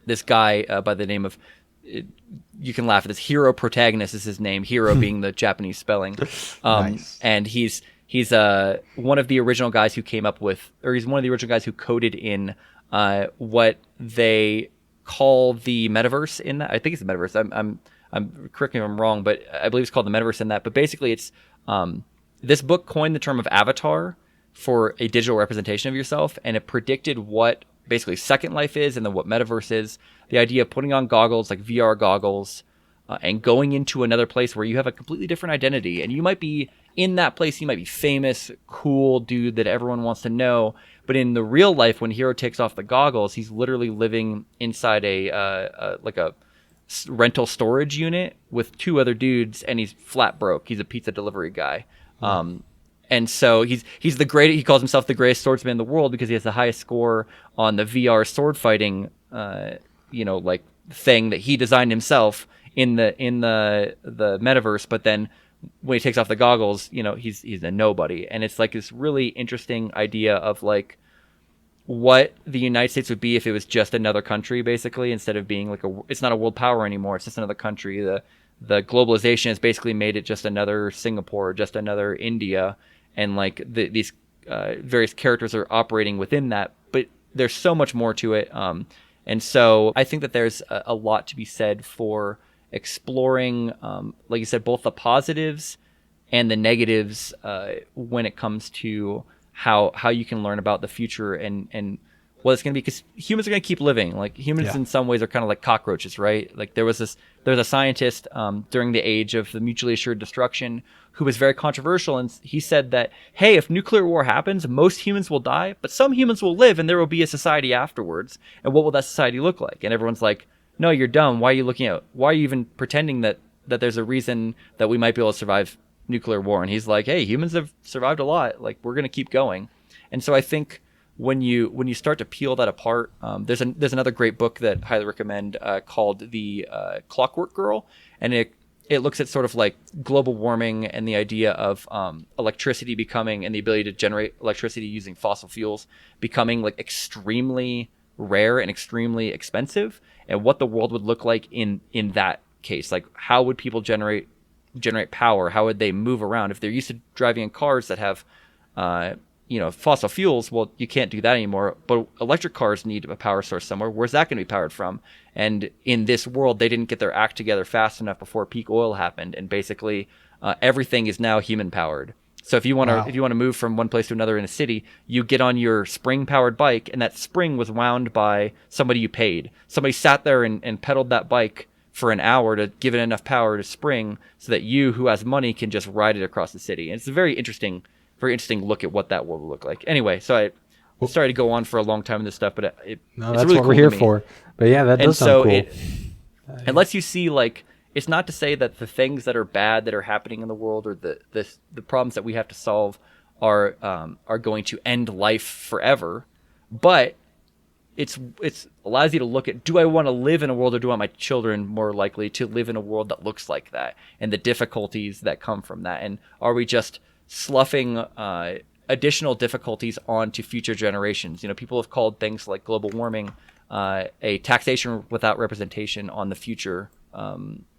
this guy by the name of, you can laugh at this, Hero Protagonist is his name, Hero being the Japanese spelling. Nice. And he's one of the original guys who came up with, or he's one of the original guys who coded in what they call the metaverse in that. I think it's the metaverse. I'm correct me if I'm wrong, but I believe it's called the metaverse in that. But basically, it's this book coined the term of avatar for a digital representation of yourself, and it predicted what basically Second Life is and then what metaverse is. The idea of putting on goggles, like VR goggles, and going into another place where you have a completely different identity, and you might be in that place, you might be famous, cool dude that everyone wants to know. But in the real life, when Hero takes off the goggles, he's literally living inside a rental storage unit with two other dudes, and he's flat broke. He's a pizza delivery guy. And so he's the greatest. He calls himself the greatest swordsman in the world because he has the highest score on the VR sword fighting, like thing that he designed himself in the metaverse. But then when he takes off the goggles, you know, he's a nobody. And it's like this really interesting idea of like what the United States would be if it was just another country, basically, instead of being like it's not a world power anymore. It's just another country. The globalization has basically made it just another Singapore, just another India. And like these various characters are operating within that, but there's so much more to it. And so I think that there's a lot to be said for exploring, like you said, both the positives and the negatives when it comes to how you can learn about the future and Well, it's going to be because humans are going to keep living. Like humans in some ways are kind of like cockroaches, right? Like there's a scientist during the age of the mutually assured destruction who was very controversial, and he said that, hey, if nuclear war happens, most humans will die, but some humans will live, and there will be a society afterwards. And what will that society look like? And everyone's like, no, you're dumb. Why are you looking at? Why are you even pretending that there's a reason that we might be able to survive nuclear war? And he's like, hey, humans have survived a lot. Like we're going to keep going. And so I think when you start to peel that apart, there's another great book that I highly recommend called The Clockwork Girl, and it looks at sort of like global warming and the idea of electricity becoming, and the ability to generate electricity using fossil fuels becoming like extremely rare and extremely expensive, and what the world would look like in that case. Like how would people generate power? How would they move around if they're used to driving in cars that have fossil fuels? Well, you can't do that anymore, but electric cars need a power source somewhere. Where's that going to be powered from? And in this world, they didn't get their act together fast enough before peak oil happened, and basically everything is now human powered. So if you want to move from one place to another in a city, you get on your spring powered bike, and that spring was wound by somebody you paid. Somebody sat there and pedaled that bike for an hour to give it enough power to spring so that you, who has money, can just ride it across the city. And it's a very interesting look at what that world will look like. Anyway, so I'm sorry to go on for a long time in this stuff, but it's that's really what cool we're here to me. for. But yeah, that does sound cool. It lets you see, like, it's not to say that the things that are bad that are happening in the world, or the problems that we have to solve are going to end life forever, but it allows you to look at, do I want to live in a world, or do I want my children more likely to live in a world that looks like that, and the difficulties that come from that, and are we just sloughing additional difficulties onto future generations? People have called things like global warming a taxation without representation on the future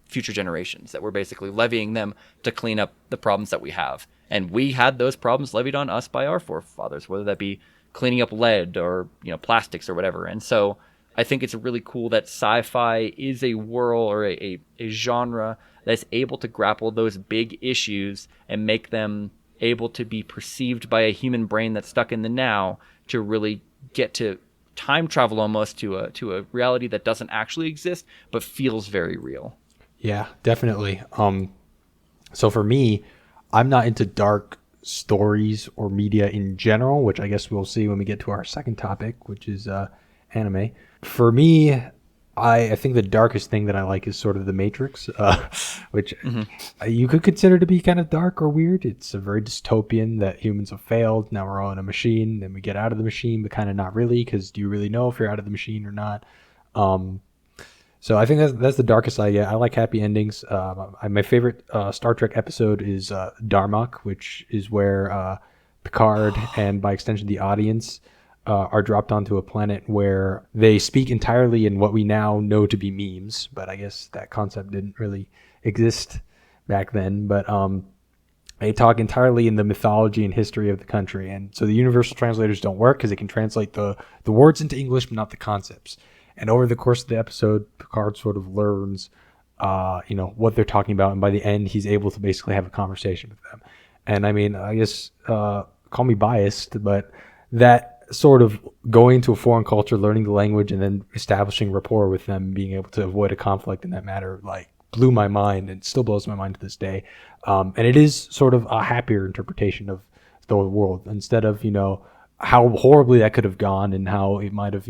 generations, that we're basically levying them to clean up the problems that we have. And we had those problems levied on us by our forefathers, whether that be cleaning up lead or plastics or whatever. And so I think it's really cool that sci-fi is a world, or a genre that's able to grapple those big issues and make them able to be perceived by a human brain that's stuck in the now, to really get to time travel almost to a reality that doesn't actually exist but feels very real. Yeah, definitely. So for me, I'm not into dark stories or media in general, which I guess we'll see when we get to our second topic, which is anime. For me, I think the darkest thing that I like is sort of The Matrix, which you could consider to be kind of dark or weird. It's a very dystopian that humans have failed. Now we're all in a machine. Then we get out of the machine, but kind of not really, because do you really know if you're out of the machine or not? So I think that's the darkest I get. I like happy endings. My favorite Star Trek episode is Darmok, which is where Picard and by extension the audience are dropped onto a planet where they speak entirely in what we now know to be memes, but I guess that concept didn't really exist back then. But they talk entirely in the mythology and history of the country, and so the universal translators don't work because they can translate the words into English, but not the concepts. And over the course of the episode, Picard sort of learns, what they're talking about, and by the end, he's able to basically have a conversation with them. And I mean, I guess call me biased, but that sort of going to a foreign culture, learning the language, and then establishing rapport with them, being able to avoid a conflict in that matter, like blew my mind and still blows my mind to this day. And it is sort of a happier interpretation of the world, instead of, how horribly that could have gone and how it might have,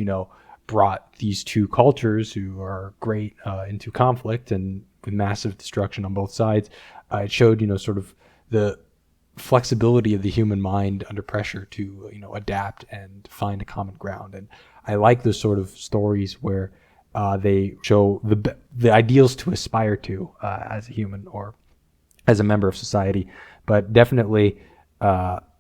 brought these two cultures who are great into conflict and with massive destruction on both sides. It showed, sort of the flexibility of the human mind under pressure to, adapt and find a common ground. And I like those sort of stories where they show the ideals to aspire to as a human or as a member of society. But definitely,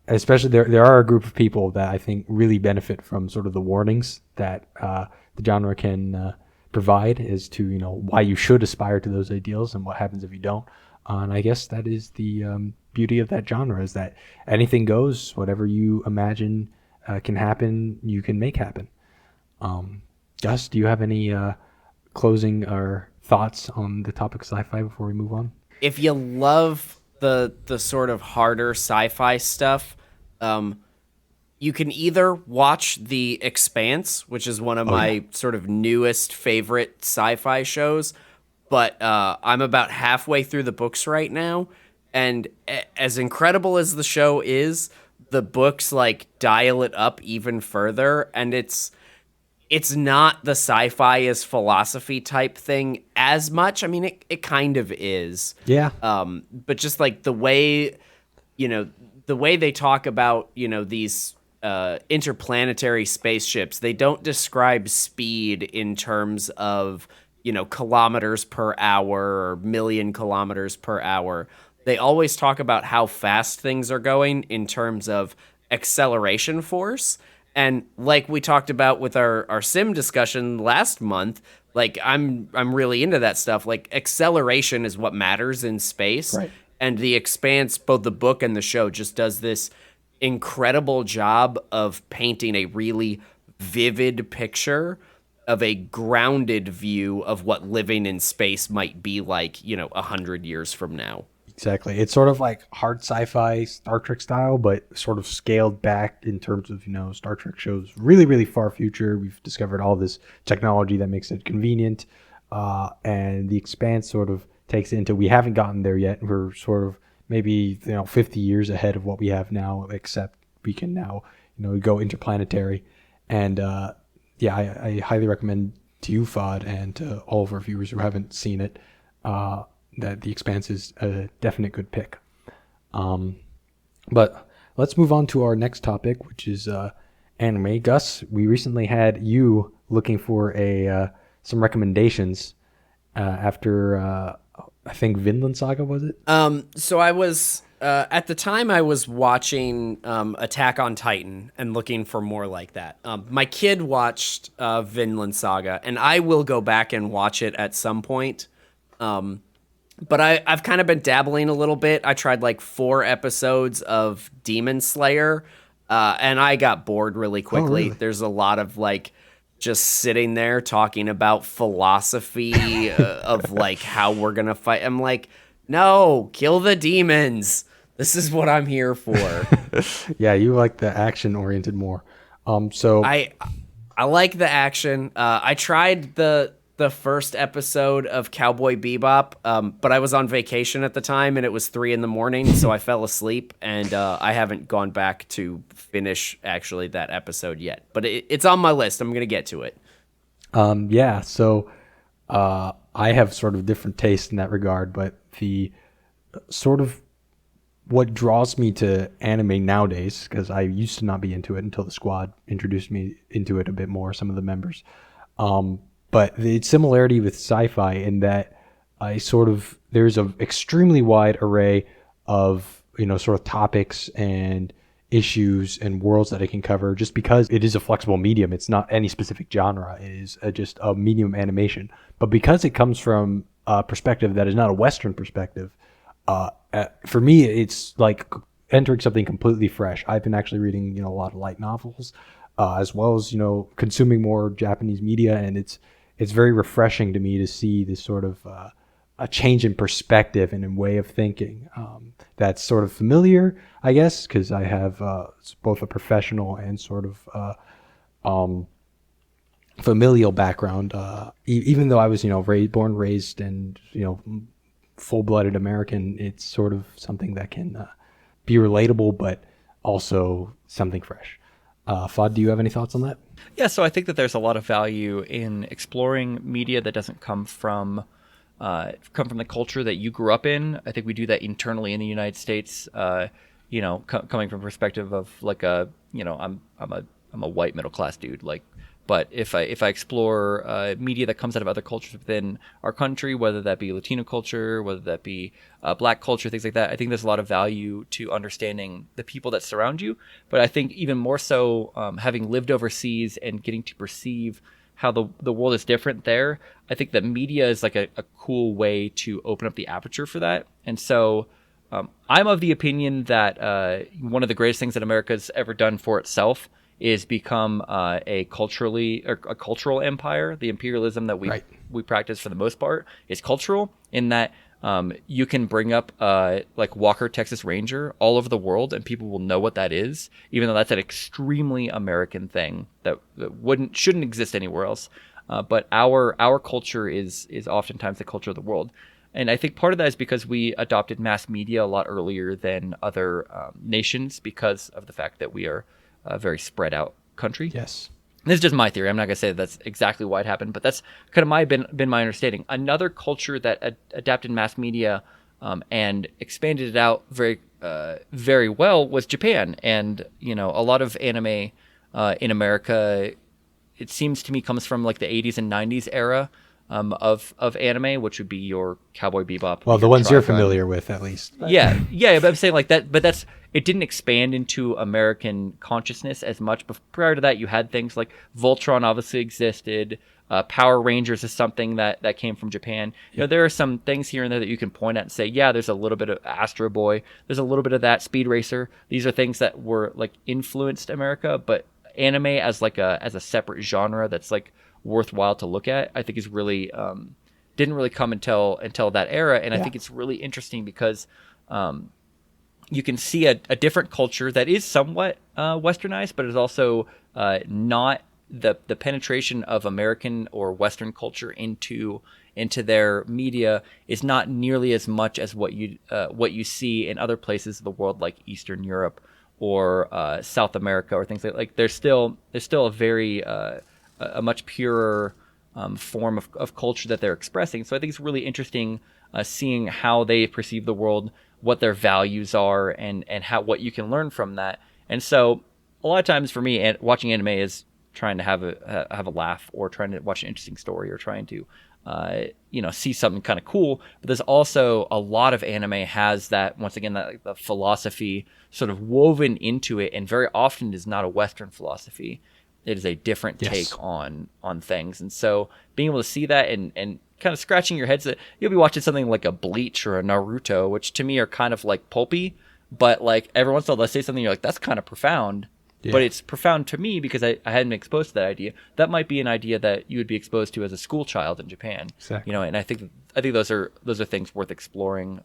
especially there are a group of people that I think really benefit from sort of the warnings that the genre can provide as to, why you should aspire to those ideals and what happens if you don't. And I guess that is the beauty of that genre, is that anything goes. Whatever you imagine can happen, you can make happen. Gus, do you have any closing or thoughts on the topic of sci-fi before we move on? If you love the sort of harder sci-fi stuff, you can either watch The Expanse, which is one of my sort of newest favorite sci-fi shows, but I'm about halfway through the books right now, and as incredible as the show is, the books like dial it up even further, and it's not the sci-fi is philosophy type thing as much. I mean, it kind of is. Yeah. But just like the way, the way they talk about, these interplanetary spaceships, they don't describe speed in terms of, kilometers per hour or million kilometers per hour. They always talk about how fast things are going in terms of acceleration force. And like we talked about with our sim discussion last month, like I'm really into that stuff. Like acceleration is what matters in space. Right. And The Expanse, both the book and the show, just does this incredible job of painting a really vivid picture of a grounded view of what living in space might be like, 100 years from now. Exactly. It's sort of like hard sci-fi Star Trek style, but sort of scaled back in terms of, Star Trek shows really, really far future. We've discovered all this technology that makes it convenient. And The Expanse sort of takes it into, we haven't gotten there yet. We're sort of maybe, 50 years ahead of what we have now, except we can now, go interplanetary. And I highly recommend to you, Fodd, and to all of our viewers who haven't seen it, that The Expanse is a definite good pick. But let's move on to our next topic, which is anime. Gus, we recently had you looking for some recommendations after, I think, Vinland Saga, was it? So I was, at the time I was watching Attack on Titan and looking for more like that. My kid watched Vinland Saga, and I will go back and watch it at some point. But I've kind of been dabbling a little bit. I tried like 4 episodes of Demon Slayer, and I got bored really quickly. Oh, really? There's a lot of like just sitting there talking about philosophy of like how we're going to fight. I'm like, no, kill the demons. This is what I'm here for. Yeah, you like the action-oriented more. So I like the action. I tried the first episode of Cowboy Bebop, but I was on vacation at the time and it was 3 a.m, so I fell asleep, and I haven't gone back to finish actually that episode yet. But it's on my list. I'm gonna get to it. So I have sort of different tastes in that regard, but the sort of what draws me to anime nowadays, because I used to not be into it until the squad introduced me into it a bit more, some of the members. But the similarity with sci-fi in that there's an extremely wide array of, sort of topics and issues and worlds that it can cover, just because it is a flexible medium. It's not any specific genre. It is just a medium animation. But because it comes from a perspective that is not a Western perspective, for me, it's like entering something completely fresh. I've been actually reading, a lot of light novels, as well as, consuming more Japanese media, and it's very refreshing to me to see this sort of a change in perspective and in way of thinking that's sort of familiar, I guess, because I have both a professional and sort of familial background. Even though I was, born, raised, and full-blooded American, it's sort of something that can be relatable, but also something fresh. Fodd, do you have any thoughts on that? Yeah, so I think that there's a lot of value in exploring media that doesn't come from the culture that you grew up in. I think we do that internally in the United States. Coming from a perspective of like I'm a white middle class dude. But if I explore media that comes out of other cultures within our country, whether that be Latino culture, whether that be Black culture, things like that, I think there's a lot of value to understanding the people that surround you. But I think even more so, having lived overseas and getting to perceive how the world is different there, I think that media is like a cool way to open up the aperture for that. And so I'm of the opinion that one of the greatest things that America's ever done for itself is become a cultural empire. The imperialism that we practice for the most part is cultural, in that You can bring up like Walker Texas Ranger all over the world, and people will know what that is, even though that's an extremely American thing that shouldn't exist anywhere else. But our culture is oftentimes the culture of the world. And I think part of that is because we adopted mass media a lot earlier than other nations because of the fact that we are a very spread out country. Yes. This is just my theory. I'm not going to say that's exactly why it happened, but that's kind of been my understanding. Another culture that adapted mass media and expanded it out very well was Japan. And, a lot of anime in America, it seems to me, comes from like the 80s and 90s era of anime, which would be your Cowboy Bebop. Well, the ones you're familiar with, at least. Yeah, but I'm saying like that, but it didn't expand into American consciousness as much. But prior to that, you had things like Voltron obviously existed. Power Rangers is something that came from Japan. There are some things here and there that you can point at and say, yeah, there's a little bit of Astro Boy. There's a little bit of that Speed Racer. These are things that were like influenced America, but anime as a separate genre that's like worthwhile to look at, I think is really didn't really come until that era. And I think it's really interesting because you can see a different culture that is somewhat westernized, but is also not the penetration of American or Western culture into their media is not nearly as much as what you see in other places of the world, like Eastern Europe or South America or things like. There's still a very a much purer form of culture that they're expressing. So I think it's really interesting seeing how they perceive the world, what their values are, and what you can learn from that. And so a lot of times for me, watching anime is trying to have a laugh, or trying to watch an interesting story, or trying to see something kind of cool. But there's also a lot of anime has that, once again, that the philosophy sort of woven into it, and very often is not a Western philosophy. It is a different take on things. And so being able to see that and kind of scratching your heads, that you'll be watching something like a Bleach or a Naruto, which to me are kind of like pulpy, but like every once in a while they'll say something you're like, that's kind of profound. Yeah. But it's profound to me because I hadn't been exposed to that idea. That might be an idea that you would be exposed to as a school child in Japan. Exactly. And I think those are things worth exploring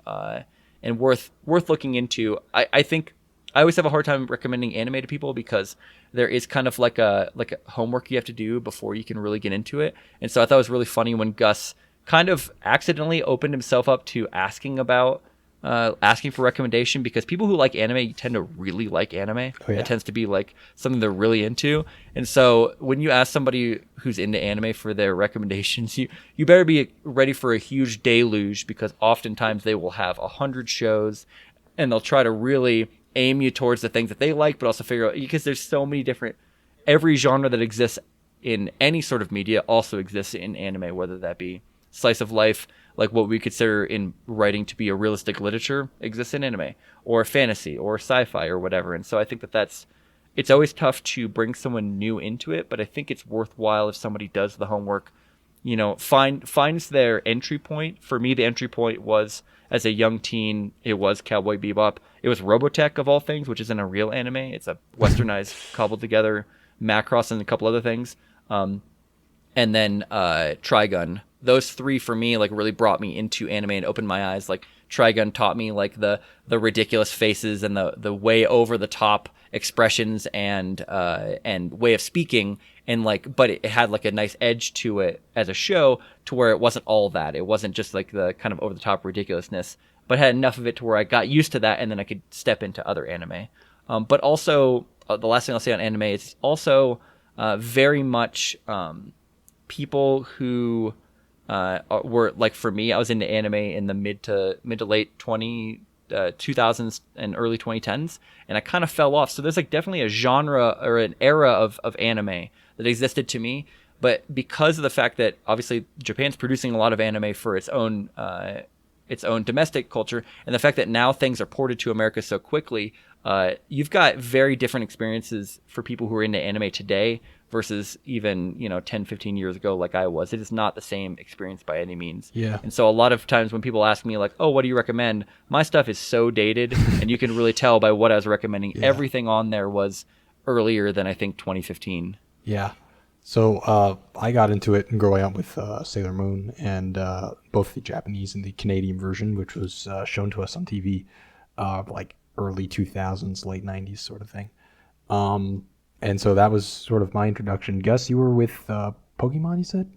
and worth looking into. I think I always have a hard time recommending anime to people because there is kind of like a homework you have to do before you can really get into it. And so I thought it was really funny when Gus kind of accidentally opened himself up to asking for recommendation, because people who like anime tend to really like anime. Oh, yeah. It tends to be like something they're really into. And so when you ask somebody who's into anime for their recommendations, you better be ready for a huge deluge, because oftentimes they will have 100 shows and they'll try to really aim you towards the things that they like, but also figure out, because there's so many different, every genre that exists in any sort of media also exists in anime, whether that be slice of life, like what we consider in writing to be a realistic literature, exists in anime, or fantasy or sci-fi or whatever. And so I think it's always tough to bring someone new into it, but I think it's worthwhile if somebody does the homework, finds their entry point. For me, the entry point was, as a young teen, it was Cowboy Bebop. It was Robotech, of all things, which isn't a real anime. It's a westernized, cobbled together Macross and a couple other things. And then Trigun. Those three, for me, like really brought me into anime and opened my eyes. Like Trigun taught me like the ridiculous faces and the way over the top expressions and way of speaking, and but it had like a nice edge to it as a show, to where it wasn't all that. It wasn't just like the kind of over the top ridiculousness, but had enough of it to where I got used to that, and then I could step into other anime. But also, the last thing I'll say on anime is also very much people who were like, for me, I was into anime in the mid to late 2000s and early 2010s, and I kind of fell off. So there's like definitely a genre or an era of anime that existed to me, but because of the fact that obviously Japan's producing a lot of anime for its own domestic culture, and the fact that now things are ported to America so quickly, you've got very different experiences for people who are into anime today versus even 10, 15 years ago, like I was. It is not the same experience by any means. Yeah. And so a lot of times when people ask me like, oh, what do you recommend? My stuff is so dated, and you can really tell by what I was recommending. Yeah. Everything on there was earlier than I think 2015. Yeah. So I got into it growing up with Sailor Moon, and both the Japanese and the Canadian version, which was shown to us on TV, like early 2000s, late 90s sort of thing. And so that was sort of my introduction. Gus, you were with Pokemon, you said?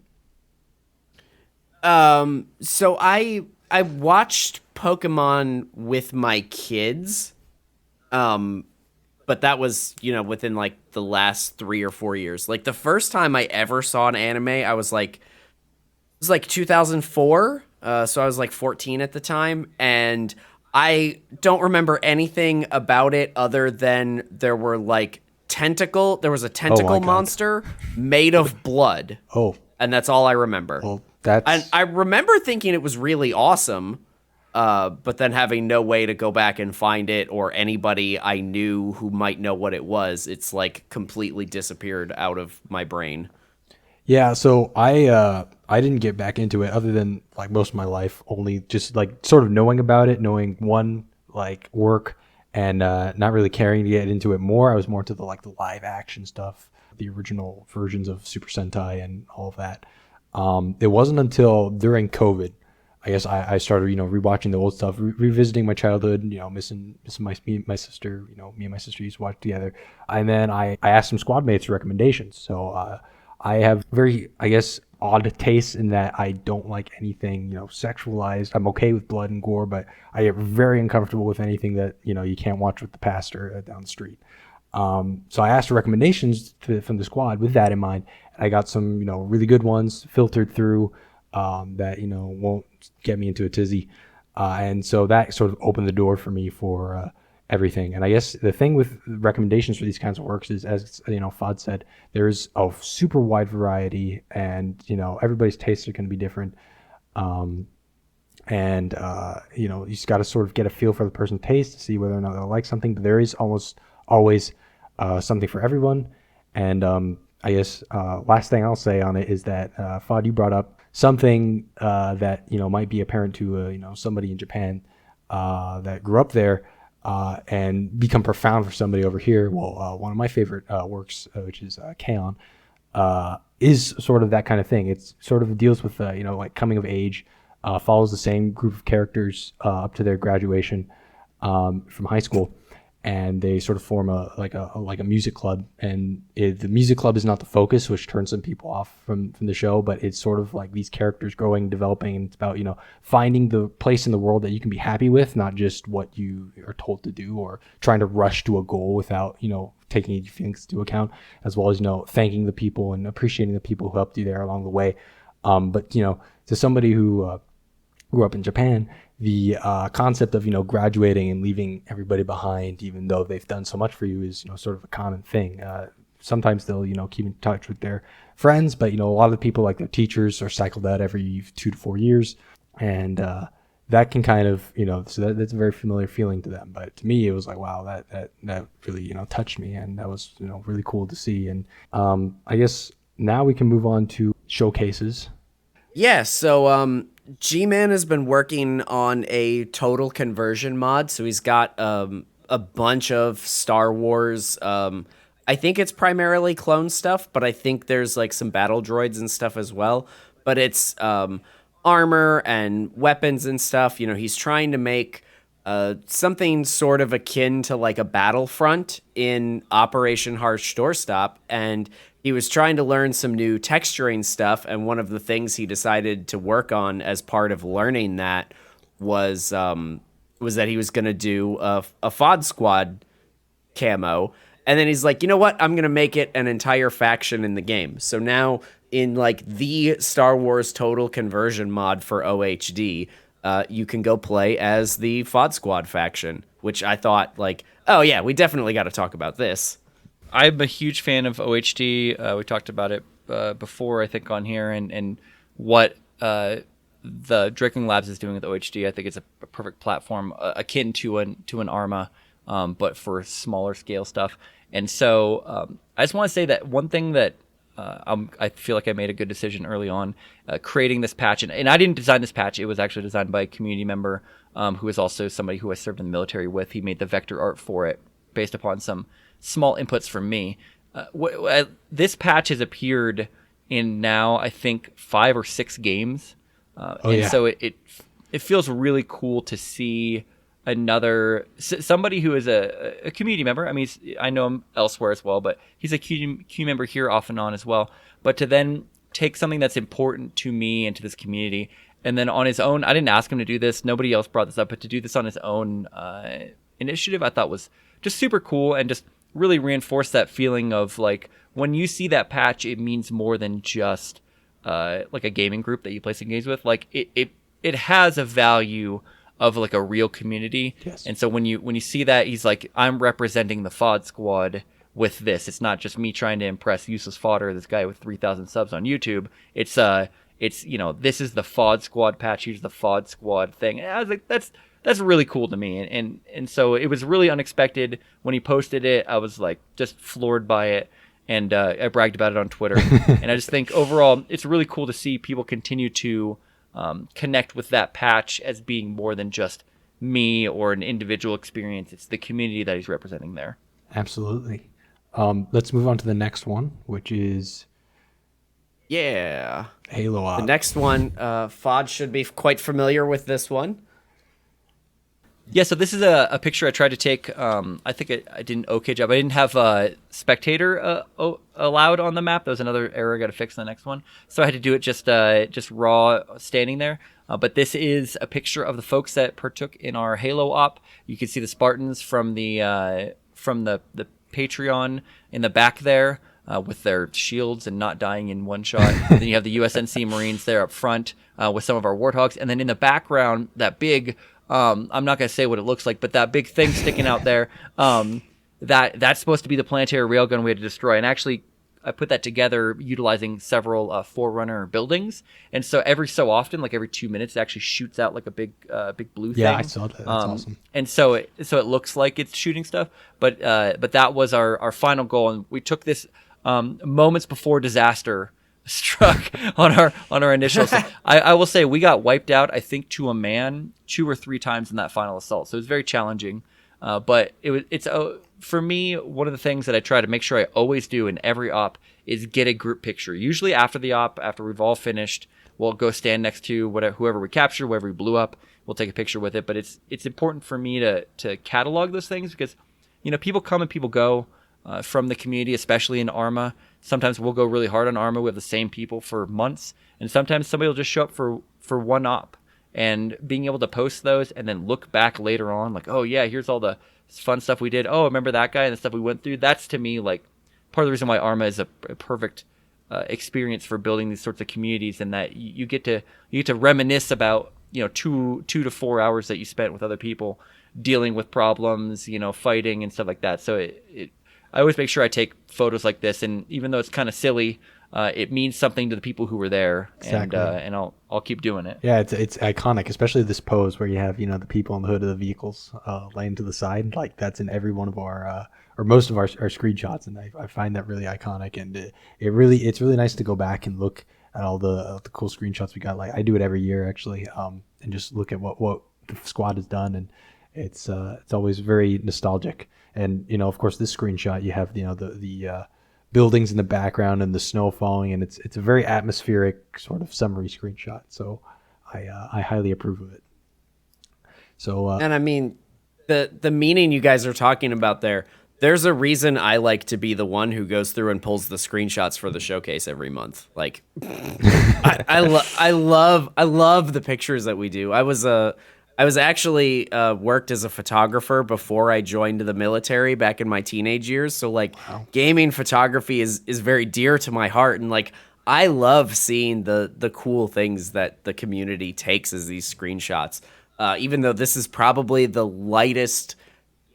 So I watched Pokemon with my kids. But that was, within like the last 3 or 4 years. Like the first time I ever saw an anime, I was like, it was like 2004. So I was like 14 at the time, and I don't remember anything about it other than there was a tentacle monster made of blood. Oh. And that's all I remember. Well, And I remember thinking it was really awesome. But then having no way to go back and find it, or anybody I knew who might know what it was, it's like completely disappeared out of my brain. Yeah, so I didn't get back into it other than like most of my life, only just like sort of knowing about it, knowing one like work, and not really caring to get into it more. I was more to the live action stuff, the original versions of Super Sentai and all of that. It wasn't until during COVID, I guess I started, rewatching the old stuff, revisiting my childhood, missing my sister, me and my sister used to watch together. And then I asked some squad mates for recommendations. So I have very, I guess, odd taste in that I don't like anything, sexualized. I'm okay with blood and gore, but I get very uncomfortable with anything that, you can't watch with the pastor down the street. So I asked for recommendations from the squad with that in mind. And I got some, really good ones filtered through that, won't get me into a tizzy. And so that sort of opened the door for me for everything. And I guess the thing with recommendations for these kinds of works is, as Fodd said, there's a super wide variety, and everybody's tastes are going to be different. You just got to sort of get a feel for the person's taste to see whether or not they'll like something. But there is almost always something for everyone. And I guess last thing I'll say on it is that Fodd, you brought up something that might be apparent to somebody in Japan that grew up there and become profound for somebody over here. Well, one of my favorite works, which is K-On!, is sort of that kind of thing. It's sort of deals with like coming of age, follows the same group of characters up to their graduation from high school. And they sort of form a music club, and the music club is not the focus, which turns some people off from the show, but it's sort of like these characters growing, developing, and it's about finding the place in the world that you can be happy with, not just what you are told to do, or trying to rush to a goal without taking your feelings into account, as well as thanking the people and appreciating the people who helped you there along the way. But to somebody who grew up in Japan, the concept of graduating and leaving everybody behind, even though they've done so much for you, is sort of a common thing. Sometimes they'll keep in touch with their friends, but a lot of the people, like their teachers, are cycled out every 2 to 4 years, and that can kind of so that's a very familiar feeling to them. But to me, it was like, wow, that really touched me, and that was really cool to see. And I guess now we can move on to showcases. Yeah, so G-Man has been working on a total conversion mod, so he's got a bunch of Star Wars. I think it's primarily clone stuff, but I think there's like some battle droids and stuff as well. But it's armor and weapons and stuff. He's trying to make something sort of akin to like a Battlefront in Operation Harsh Doorstop, and he was trying to learn some new texturing stuff, and one of the things he decided to work on as part of learning that was that he was going to do a FoddSquad camo, and then he's like, you know what, I'm going to make it an entire faction in the game. So now in like the Star Wars total conversion mod for OHD, you can go play as the FoddSquad faction, which I thought like, oh yeah, we definitely got to talk about this. I'm a huge fan of OHD. We talked about it before, I think, on here, and what the Draking Labs is doing with OHD. I think it's a perfect platform akin to an Arma, but for smaller scale stuff. And so I just want to say that one thing that I feel like I made a good decision early on, creating this patch. And I didn't design this patch. It was actually designed by a community member who is also somebody who I served in the military with. He made the vector art for it based upon some small inputs from me. this patch has appeared in now I think 5 or 6 games, so it feels really cool to see somebody who is a community member. I mean, I know him elsewhere as well, but he's a Q member here off and on as well. But to then take something that's important to me and to this community, and then on his own, I didn't ask him to do this. Nobody else brought this up, but to do this on his own initiative, I thought was just super cool and just really reinforced that feeling of like when you see that patch, it means more than just like a gaming group that you play some games with. Like it has a value of like a real community. Yes. And so when you see that, he's like, I'm representing the FoddSquad with this. It's not just me trying to impress UselessFodder, this guy with 3,000 subs on YouTube. It's this is the FoddSquad patch. Here's the FoddSquad thing. And I was like, that's really cool to me. And so it was really unexpected when he posted it. I was like just floored by it. And I bragged about it on Twitter. And I just think overall, it's really cool to see people continue to connect with that patch as being more than just me or an individual experience. It's the community that he's representing there. Absolutely. Let's move on to the next one, which is Halo Op. The next one, Fodd should be quite familiar with this one. Yeah, so this is a picture I tried to take. I think I did an okay job. I didn't have spectator allowed on the map. That was another error I got to fix in the next one. So I had to do it just raw standing there. But this is a picture of the folks that partook in our Halo Op. You can see the Spartans from the Patreon in the back there with their shields and not dying in one shot. Then you have the USNC Marines there up front with some of our Warthogs. And then in the background, that big... I'm not going to say what it looks like, but that big thing sticking out there, that's supposed to be the planetary railgun we had to destroy. And actually, I put that together utilizing several Forerunner buildings. And so every so often, like every 2 minutes, it actually shoots out like a big blue thing. Yeah, I saw that. That's awesome. And so it looks like it's shooting stuff. But that was our final goal. And we took this moments before disaster struck on our initial assault. I will say we got wiped out, I think, to a man 2 or 3 times in that final assault. So it was very challenging. But it's for me, one of the things that I try to make sure I always do in every op is get a group picture. Usually after the op, after we've all finished, we'll go stand next to whoever we captured, whoever we blew up. We'll take a picture with it. But it's important for me to catalog those things because, people come and people go from the community, especially in Arma. Sometimes we'll go really hard on Arma. We have the same people for months. And sometimes somebody will just show up for one op. And being able to post those and then look back later on, like, oh, yeah, here's all the fun stuff we did. Oh, remember that guy and the stuff we went through? That's, to me, like, part of the reason why Arma is a perfect experience for building these sorts of communities, and that you get to reminisce about, 2 to 4 hours that you spent with other people dealing with problems, fighting and stuff like that. So I always make sure I take photos like this, and even though it's kind of silly, it means something to the people who were there. Exactly. And I'll keep doing it. Yeah, it's iconic, especially this pose where you have the people on the hood of the vehicles laying to the side. Like that's in every one of our or most of our screenshots, and I find that really iconic. And it's really nice to go back and look at all the cool screenshots we got. Like I do it every year actually, and just look at what the squad has done, and it's always very nostalgic. And of course, this screenshot you have the buildings in the background and the snow falling, and it's a very atmospheric sort of summary screenshot. So I highly approve of it. So and I mean the meaning you guys are talking about there. There's a reason I like to be the one who goes through and pulls the screenshots for the showcase every month. Like I love the pictures that we do. I was actually worked as a photographer before I joined the military back in my teenage years. So like gaming photography is very dear to my heart. And like, I love seeing the cool things that the community takes as these screenshots. Even though this is probably the lightest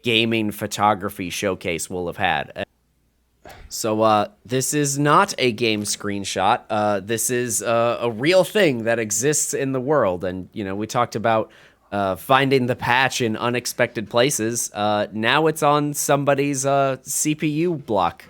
gaming photography showcase we'll have had. So this is not a game screenshot. This is a real thing that exists in the world. And, we talked about finding the patch in unexpected places. Now it's on somebody's CPU block.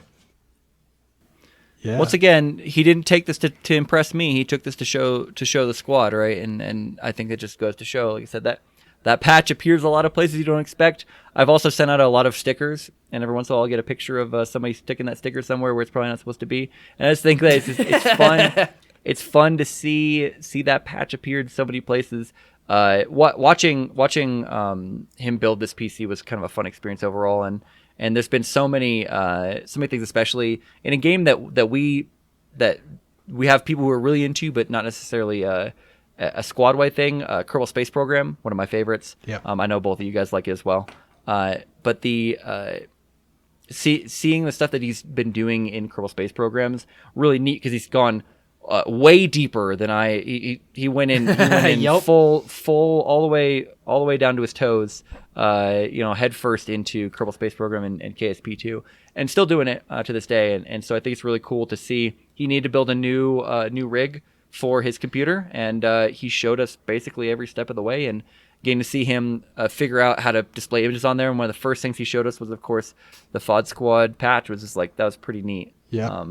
yeah. Once again, he didn't take this to impress me. He took this to show the squad, right? And I think it just goes to show, like I said, that patch appears a lot of places you don't expect. I've also sent out a lot of stickers, and every once in a while I'll get a picture of somebody sticking that sticker somewhere where it's probably not supposed to be. And I just think that it's fun. It's fun to see that patch appear in so many places. Watching him build this PC was kind of a fun experience overall, and there's been so many things, especially in a game that we have people who are really into, but not necessarily a squad-wide thing. Kerbal Space Program, one of my favorites. Yeah. I know both of you guys like it as well. But the seeing the stuff that he's been doing in Kerbal Space Programs, really neat, because he's gone way deeper than he went in. He went in Yep. full all the way down to his toes. Head first into Kerbal Space Program and KSP2, and still doing it to this day. And so I think it's really cool to see. He needed to build a new rig for his computer, and he showed us basically every step of the way, and getting to see him figure out how to display images on there. And one of the first things he showed us was, of course, the FoddSquad patch, was just like, that was pretty neat. Yeah.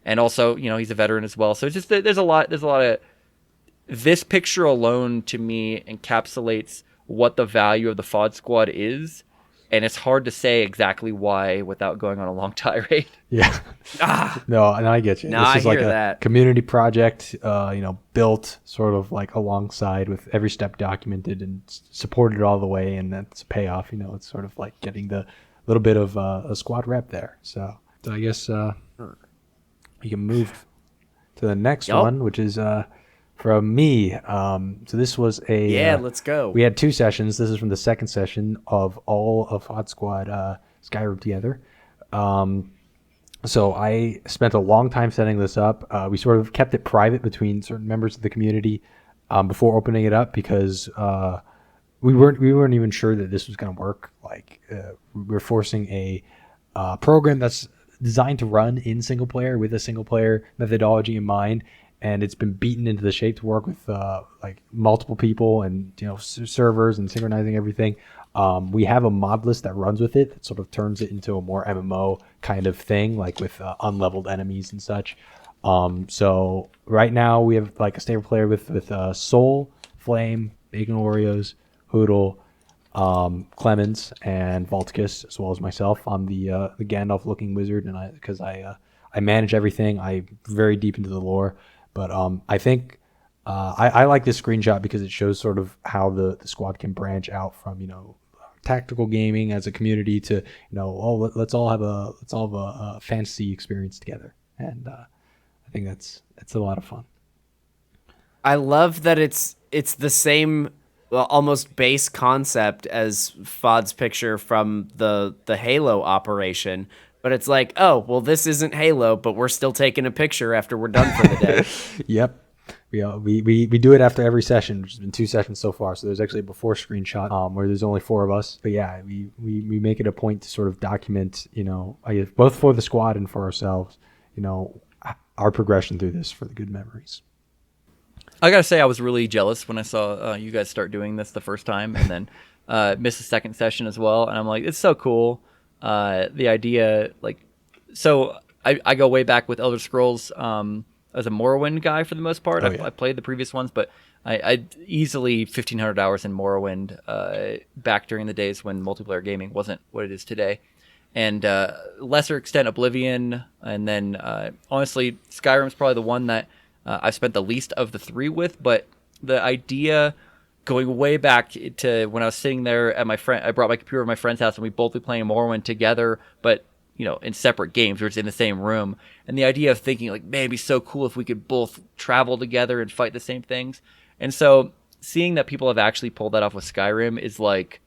And also, he's a veteran as well. So it's just, there's a lot of, this picture alone to me encapsulates what the value of the FoddSquad is. And it's hard to say exactly why without going on a long tirade. Yeah. No, and I get you. No, This I is like hear a that. community project, built sort of like alongside, with every step documented and supported all the way, and that's a payoff. It's sort of like getting the little bit of a squad rep there. So I guess we can move to the next one, which is from me. So this was let's go. We had 2 sessions. This is from the second session of all of FoddSquad Skyrim Together. So I spent a long time setting this up. We sort of kept it private between certain members of the community before opening it up, because we weren't even sure that this was going to work. Like we're forcing a program that's designed to run in single player with a single player methodology in mind, and it's been beaten into the shape to work with like multiple people and servers and synchronizing everything. We have a mod list that runs with it that sort of turns it into a more MMO kind of thing, like with unleveled enemies and such. So right now we have like a stable player with Soul, Flame, Bacon Oreos, Hoodle, Clemens, and Volticus, as well as myself. I'm the Gandalf-looking wizard, and because I manage everything. I'm very deep into the lore, but I think I like this screenshot because it shows sort of how the squad can branch out from tactical gaming as a community to let's all have a fantasy experience together, and I think that's a lot of fun. I love that it's the same, almost base concept as Fodd's picture from the Halo operation, but it's like, oh, well, this isn't Halo, but we're still taking a picture after we're done for the day. Yep. We do it after every session, which has been 2 sessions so far. So there's actually a before screenshot where there's only 4 of us. But yeah, we make it a point to sort of document, I guess both for the squad and for ourselves, our progression through this for the good memories. I gotta say, I was really jealous when I saw you guys start doing this the first time, and then miss the second session as well. And I'm like, it's so cool. The idea, like, so I go way back with Elder Scrolls as a Morrowind guy for the most part. I played the previous ones, but I easily 1,500 hours in Morrowind back during the days when multiplayer gaming wasn't what it is today. And lesser extent Oblivion, and then honestly, Skyrim's probably the one that I've spent the least of the 3 with. But the idea, going way back to when I was sitting there at I brought my computer to my friend's house, and we both be playing Morrowind together, but in separate games. We're just in the same room. And the idea of thinking, like, man, it'd be so cool if we could both travel together and fight the same things. And so seeing that people have actually pulled that off with Skyrim is like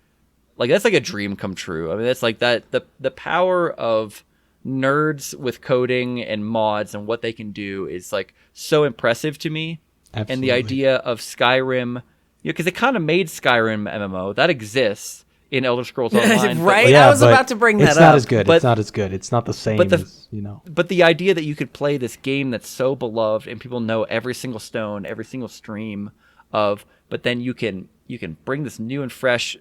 that's like a dream come true. I mean, that's like that the power of nerds with coding and mods and what they can do is like so impressive to me. Absolutely. And the idea of Skyrim, because it kind of made Skyrim MMO that exists in Elder Scrolls Online. Right? Yeah, I was about to bring that up. It's not as good. But- it's not as good. It's not the same as, But the idea that you could play this game that's so beloved and people know every single stone, every single stream of, but then you can bring this new and fresh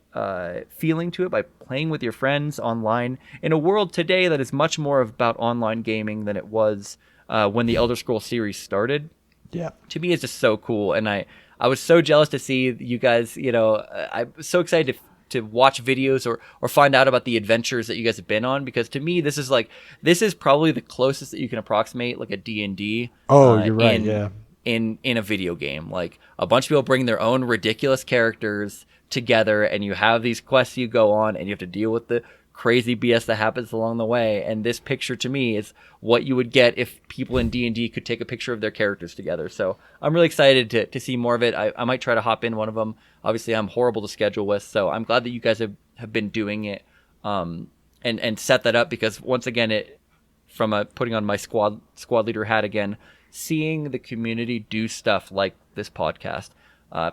feeling to it by playing with your friends online in a world today that is much more about online gaming than it was when the Elder Scrolls series started. Yeah. To me, it's just so cool, and I I was so jealous to see you guys. I'm so excited to watch videos or find out about the adventures that you guys have been on, because to me this is probably the closest that you can approximate like a D&D. Oh, you're right. Yeah. In a video game, like a bunch of people bring their own ridiculous characters together, and you have these quests you go on, and you have to deal with the crazy BS that happens along the way. And this picture to me is what you would get if people in D&D could take a picture of their characters together. So I'm really excited to see more of it. I might try to hop in one of them. Obviously I'm horrible to schedule with, so I'm glad that you guys have been doing it and set that up, because once again, putting on my squad leader hat again, seeing the community do stuff like this podcast,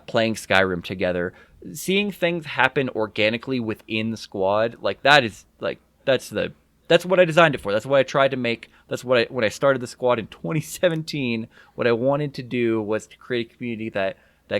playing Skyrim together, seeing things happen organically within the squad, like that's what I designed it for. That's what I tried to make. That's what when I started the squad in 2017, what I wanted to do was to create a community that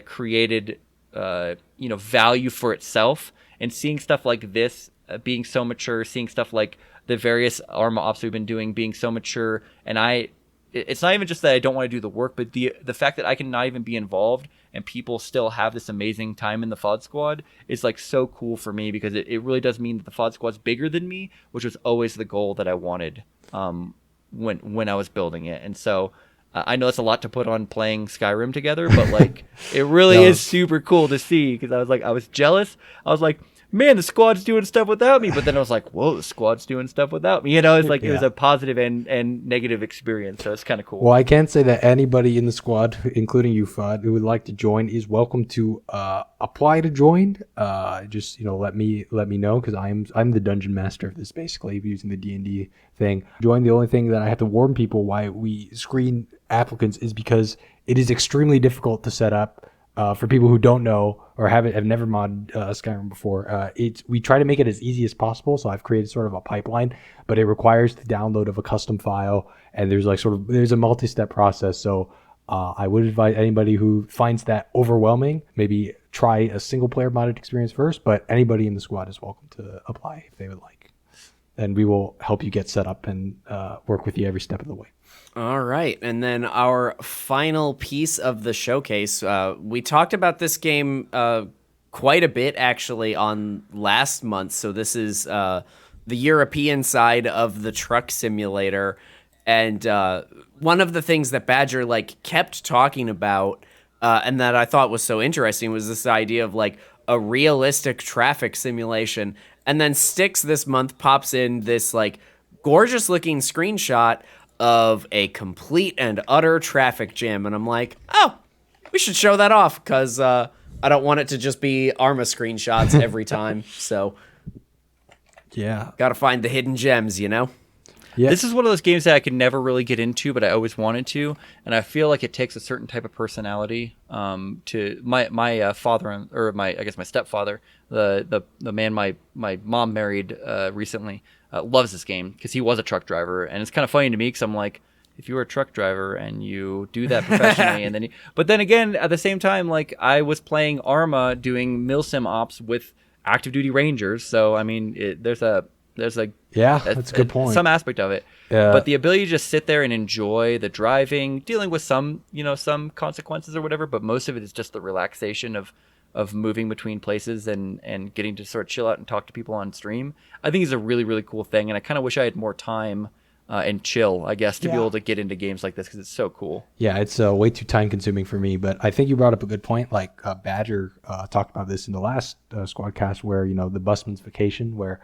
created value for itself. And seeing stuff like this being so mature, seeing stuff like the various Arma ops we've been doing being so mature, and it's not even just that I don't want to do the work, but the fact that I can not even be involved and people still have this amazing time in the Fodd Squad is like so cool for me, because it really does mean that the Fodd Squad's bigger than me, which was always the goal that I wanted when I was building it. And so I know it's a lot to put on playing Skyrim together, but like it really is super cool to see, because I was jealous. I was like, man, the squad's doing stuff without me. But then I was like, whoa, the squad's doing stuff without me. It's like it was a positive and negative experience. So it's kind of cool. Well, I can say that anybody in the squad, including you, Fodd, who would like to join, is welcome to apply to join. Just let me know, because I'm the dungeon master of this, basically, using the D&D thing. Join. The only thing that I have to warn people why we screen applicants is because it is extremely difficult to set up. For people who don't know or have never modded Skyrim before, we try to make it as easy as possible. So I've created sort of a pipeline, but it requires the download of a custom file, and there's a multi-step process. So I would advise anybody who finds that overwhelming, maybe try a single-player modded experience first. But anybody in the squad is welcome to apply if they would like, and we will help you get set up and work with you every step of the way. All right, and then our final piece of the showcase, we talked about this game quite a bit, actually, on last month. So this is the European side of the truck simulator. And one of the things that Badger kept talking about and that I thought was so interesting was this idea of a realistic traffic simulation. And then Styx this month pops in this gorgeous looking screenshot of a complete and utter traffic jam, and I'm like, oh, we should show that off, because I don't want it to just be Arma screenshots every time. So yeah, gotta find the hidden gems, Yeah. This is one of those games that I could never really get into, but I always wanted to, and I feel like it takes a certain type of personality to my father, or my stepfather, the man my mom married recently, loves this game because he was a truck driver. And it's kind of funny to me, because I'm like, if you were a truck driver and you do that professionally, and then but then again, at the same time, I was playing Arma doing milsim ops with active duty rangers, so I mean there's a that's a good point. Some aspect of it. Yeah. But the ability to just sit there and enjoy the driving, dealing with some consequences or whatever, but most of it is just the relaxation of moving between places and getting to sort of chill out and talk to people on stream. I think is a really, really cool thing, and I kind of wish I had more time and chill, I guess, to be able to get into games like this, because it's so cool. Yeah, it's way too time consuming for me, but I think you brought up a good point. Badger talked about this in the last SquadCast, where the busman's vacation, where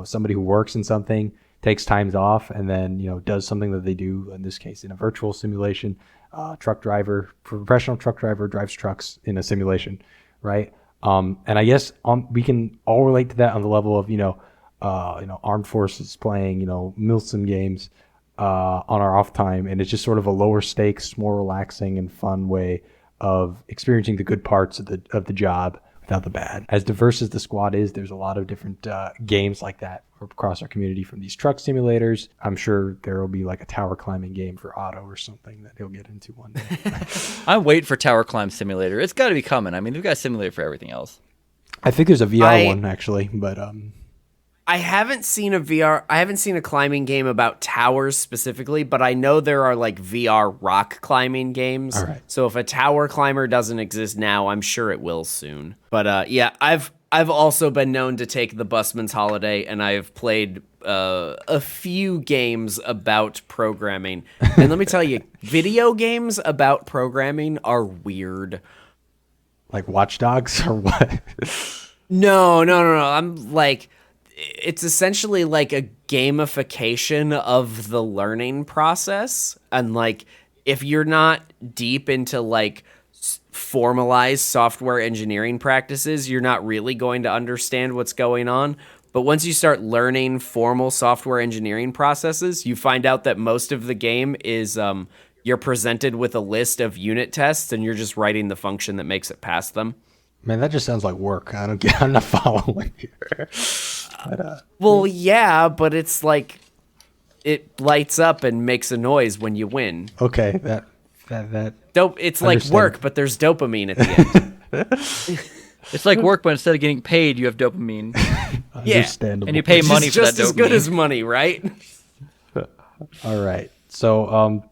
somebody who works in something takes times off and then does something that they do, in this case in a virtual simulation. Professional truck driver drives trucks in a simulation, right? And I guess we can all relate to that on the level of armed forces playing milsim games on our off time, and it's just sort of a lower stakes, more relaxing and fun way of experiencing the good parts of the job without the bad. As diverse as the squad is, there's a lot of different games like that across our community, from these truck simulators. I'm sure there will be a tower climbing game for Otto or something that he'll get into one day. I'm waiting for Tower Climb Simulator. It's got to be coming. I mean, they've got a simulator for everything else. I think there's a VR one, actually, but I haven't seen a climbing game about towers specifically, but I know there are like VR rock climbing games. All right. So if a tower climber doesn't exist now, I'm sure it will soon. But yeah, I've also been known to take the busman's holiday, and I've played a few games about programming. And let me tell you, video games about programming are weird. Like Watch Dogs or what? No. I'm like, it's essentially like a gamification of the learning process. And like, if you're not deep into like formalized software engineering practices, you're not really going to understand what's going on. But once you start learning formal software engineering processes, you find out that most of the game is you're presented with a list of unit tests and you're just writing the function that makes it pass them. Man, that just sounds like work. I'm not following here. But, well, yeah, but it's like it lights up and makes a noise when you win. Okay, that It's like work, but there's dopamine at the end. It's like work, but instead of getting paid, you have dopamine. Understandable. And you pay money for that just as dopamine. good as money, right? All right. So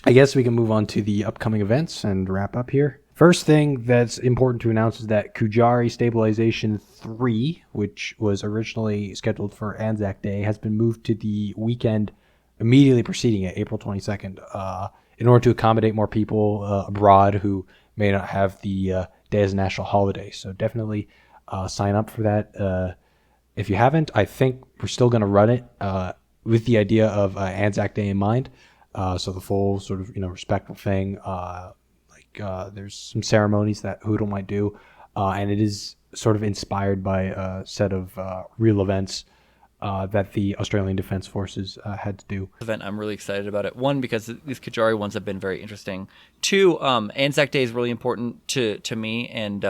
I guess we can move on to the upcoming events and wrap up here. First thing that's important to announce is that Kujari Stablization 3, which was originally scheduled for Anzac Day, has been moved to the weekend immediately preceding it, April 22nd, in order to accommodate more people abroad who may not have the day as a national holiday. So definitely sign up for that. If you haven't, I think we're still going to run it with the idea of Anzac Day in mind. So the full sort of, respectful thing. There's some ceremonies that Hoodle might do, and it is sort of inspired by a set of real events that the Australian Defence Forces had to do. Event, I'm really excited about it. One, because these Kujari ones have been very interesting. Two, Anzac Day is really important to me, and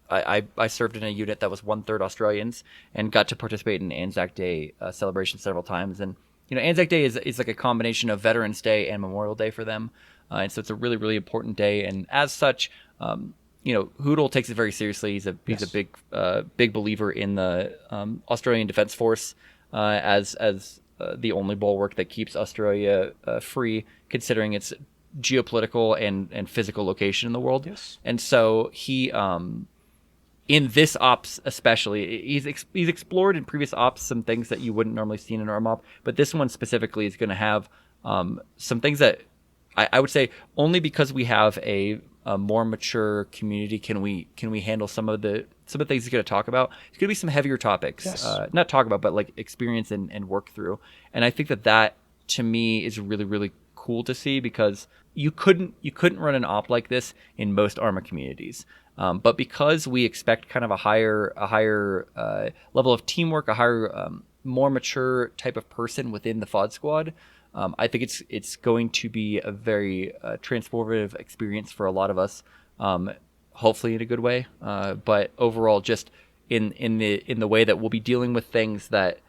I served in a unit that was 1/3 Australians and got to participate in Anzac Day celebration several times. And Anzac Day is like a combination of Veterans Day and Memorial Day for them. And so it's a really, really important day. And as such, Hoodle takes it very seriously. He's a big believer in the Australian Defence Force as the only bulwark that keeps Australia free, considering its geopolitical and physical location in the world. Yes. And so he, in this ops especially, he's explored in previous ops some things that you wouldn't normally see in an Arma op, but this one specifically is going to have some things that I would say only because we have a more mature community can we handle some of the things he's going to talk about. It's going to be some heavier topics, yes. Not talk about, but like experience and work through. And I think that to me is really, really cool to see, because you couldn't run an op like this in most Arma communities. But because we expect kind of a higher level of teamwork, a higher, more mature type of person within the Fodd squad, I think it's going to be a very transformative experience for a lot of us, hopefully in a good way. But overall, just in the way that we'll be dealing with things that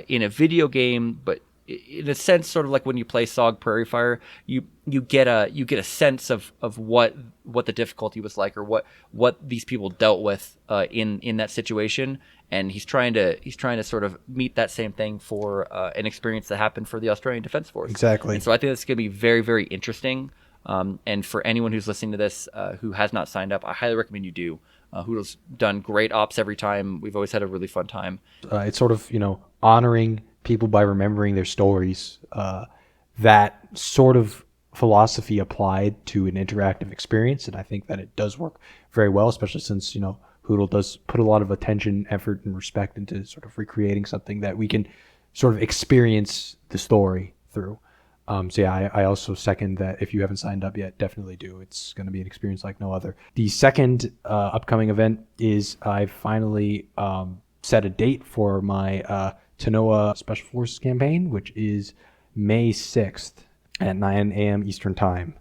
in a video game, but in a sense, sort of like when you play SOG Prairie Fire, you get a sense of what the difficulty was like, or what these people dealt with in that situation. And he's trying to sort of meet that same thing for an experience that happened for the Australian Defence Force. Exactly. And so I think that's going to be very, very interesting. And for anyone who's listening to this who has not signed up, I highly recommend you do. Hoodle's done great ops every time. We've always had a really fun time. It's sort of, honoring people by remembering their stories. That sort of philosophy applied to an interactive experience, and I think that it does work very well, especially since, Hoodle does put a lot of attention, effort, and respect into sort of recreating something that we can sort of experience the story through. So yeah, I also second that. If you haven't signed up yet, definitely do. It's going to be an experience like no other. The second upcoming event is I finally set a date for my Tanoa Special Forces campaign, which is May 6th at 9 a.m. Eastern Time.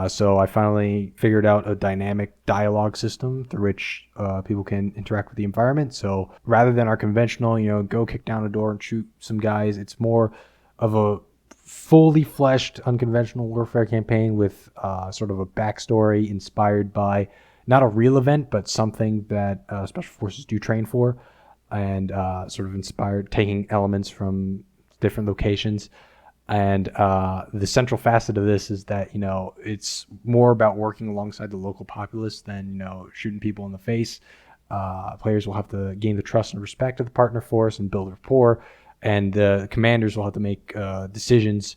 So I finally figured out a dynamic dialogue system through which people can interact with the environment. So rather than our conventional, go kick down a door and shoot some guys, it's more of a fully fleshed unconventional warfare campaign with sort of a backstory inspired by not a real event, but something that Special Forces do train for. and sort of inspired, taking elements from different locations. And the central facet of this is that, it's more about working alongside the local populace than, shooting people in the face. Players will have to gain the trust and respect of the partner force and build rapport. And the commanders will have to make decisions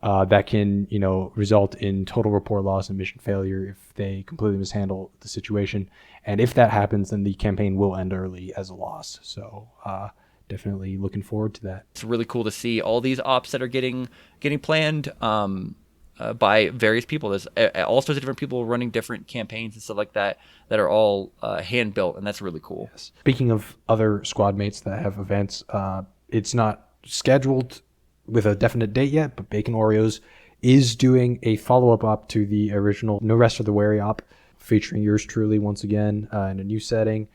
that can, result in total rapport loss and mission failure if they completely mishandle the situation. And if that happens, then the campaign will end early as a loss. So definitely looking forward to that. It's really cool to see all these ops that are getting planned by various people. There's all sorts of different people running different campaigns and stuff like that are all hand built, and that's really cool. Yes. Speaking of other squad mates that have events, it's not scheduled with a definite date yet, but Bacon Oreos is doing a follow-up op to the original No Rest for the Weary op, featuring yours truly once again in a new setting,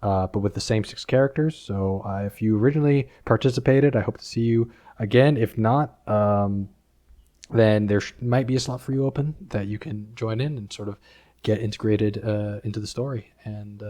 but with the same 6 characters. So if you originally participated, I hope to see you again. If not, then there might be a slot for you open that you can join in and sort of get integrated into the story. And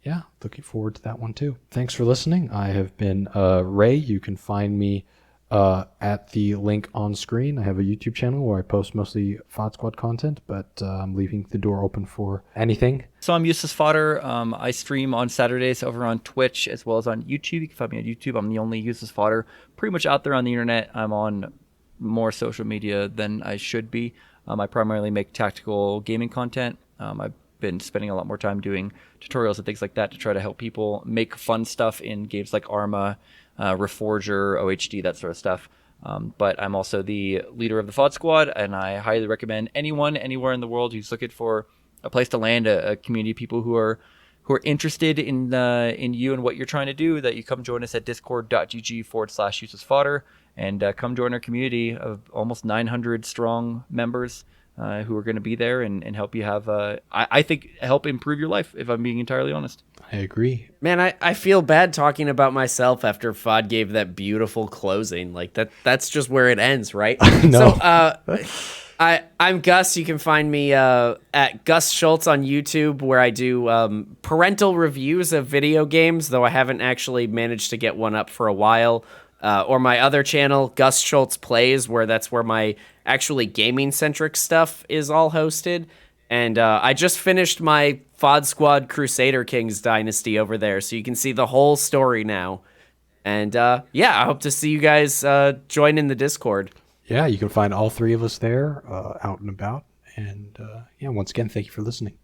yeah, looking forward to that one too. Thanks for listening. I have been Ray. You can find me at the link on screen. I have a YouTube channel where I post mostly FoddSquad content, but I'm leaving the door open for anything. So I'm UselessFodder. I stream on Saturdays over on Twitch as well as on YouTube. You can find me on YouTube. I'm the only UselessFodder pretty much out there on the internet. I'm on more social media than I should be. I primarily make tactical gaming content. I've been spending a lot more time doing tutorials and things like that to try to help people make fun stuff in games like Arma, Reforger, OHD, that sort of stuff. But I'm also the leader of the FoddSquad, and I highly recommend anyone, anywhere in the world who's looking for a place to land, a community of people who are interested in you and what you're trying to do, that you come join us at discord.gg/uselessfodder and come join our community of almost 900 strong members who are going to be there and help you have, I think, help improve your life, if I'm being entirely honest. I agree. Man, I feel bad talking about myself after Fodd gave that beautiful closing. Like that's just where it ends, right? No. So I'm Gus. You can find me at Gus Schultz on YouTube, where I do parental reviews of video games, though I haven't actually managed to get one up for a while. Or my other channel, Gus Schultz Plays, that's where my actually gaming-centric stuff is all hosted. And I just finished my FoddSquad Crusader Kings Dynasty over there, so you can see the whole story now. And yeah, I hope to see you guys join in the Discord. Yeah, you can find all 3 of us there, out and about. And yeah, once again, thank you for listening.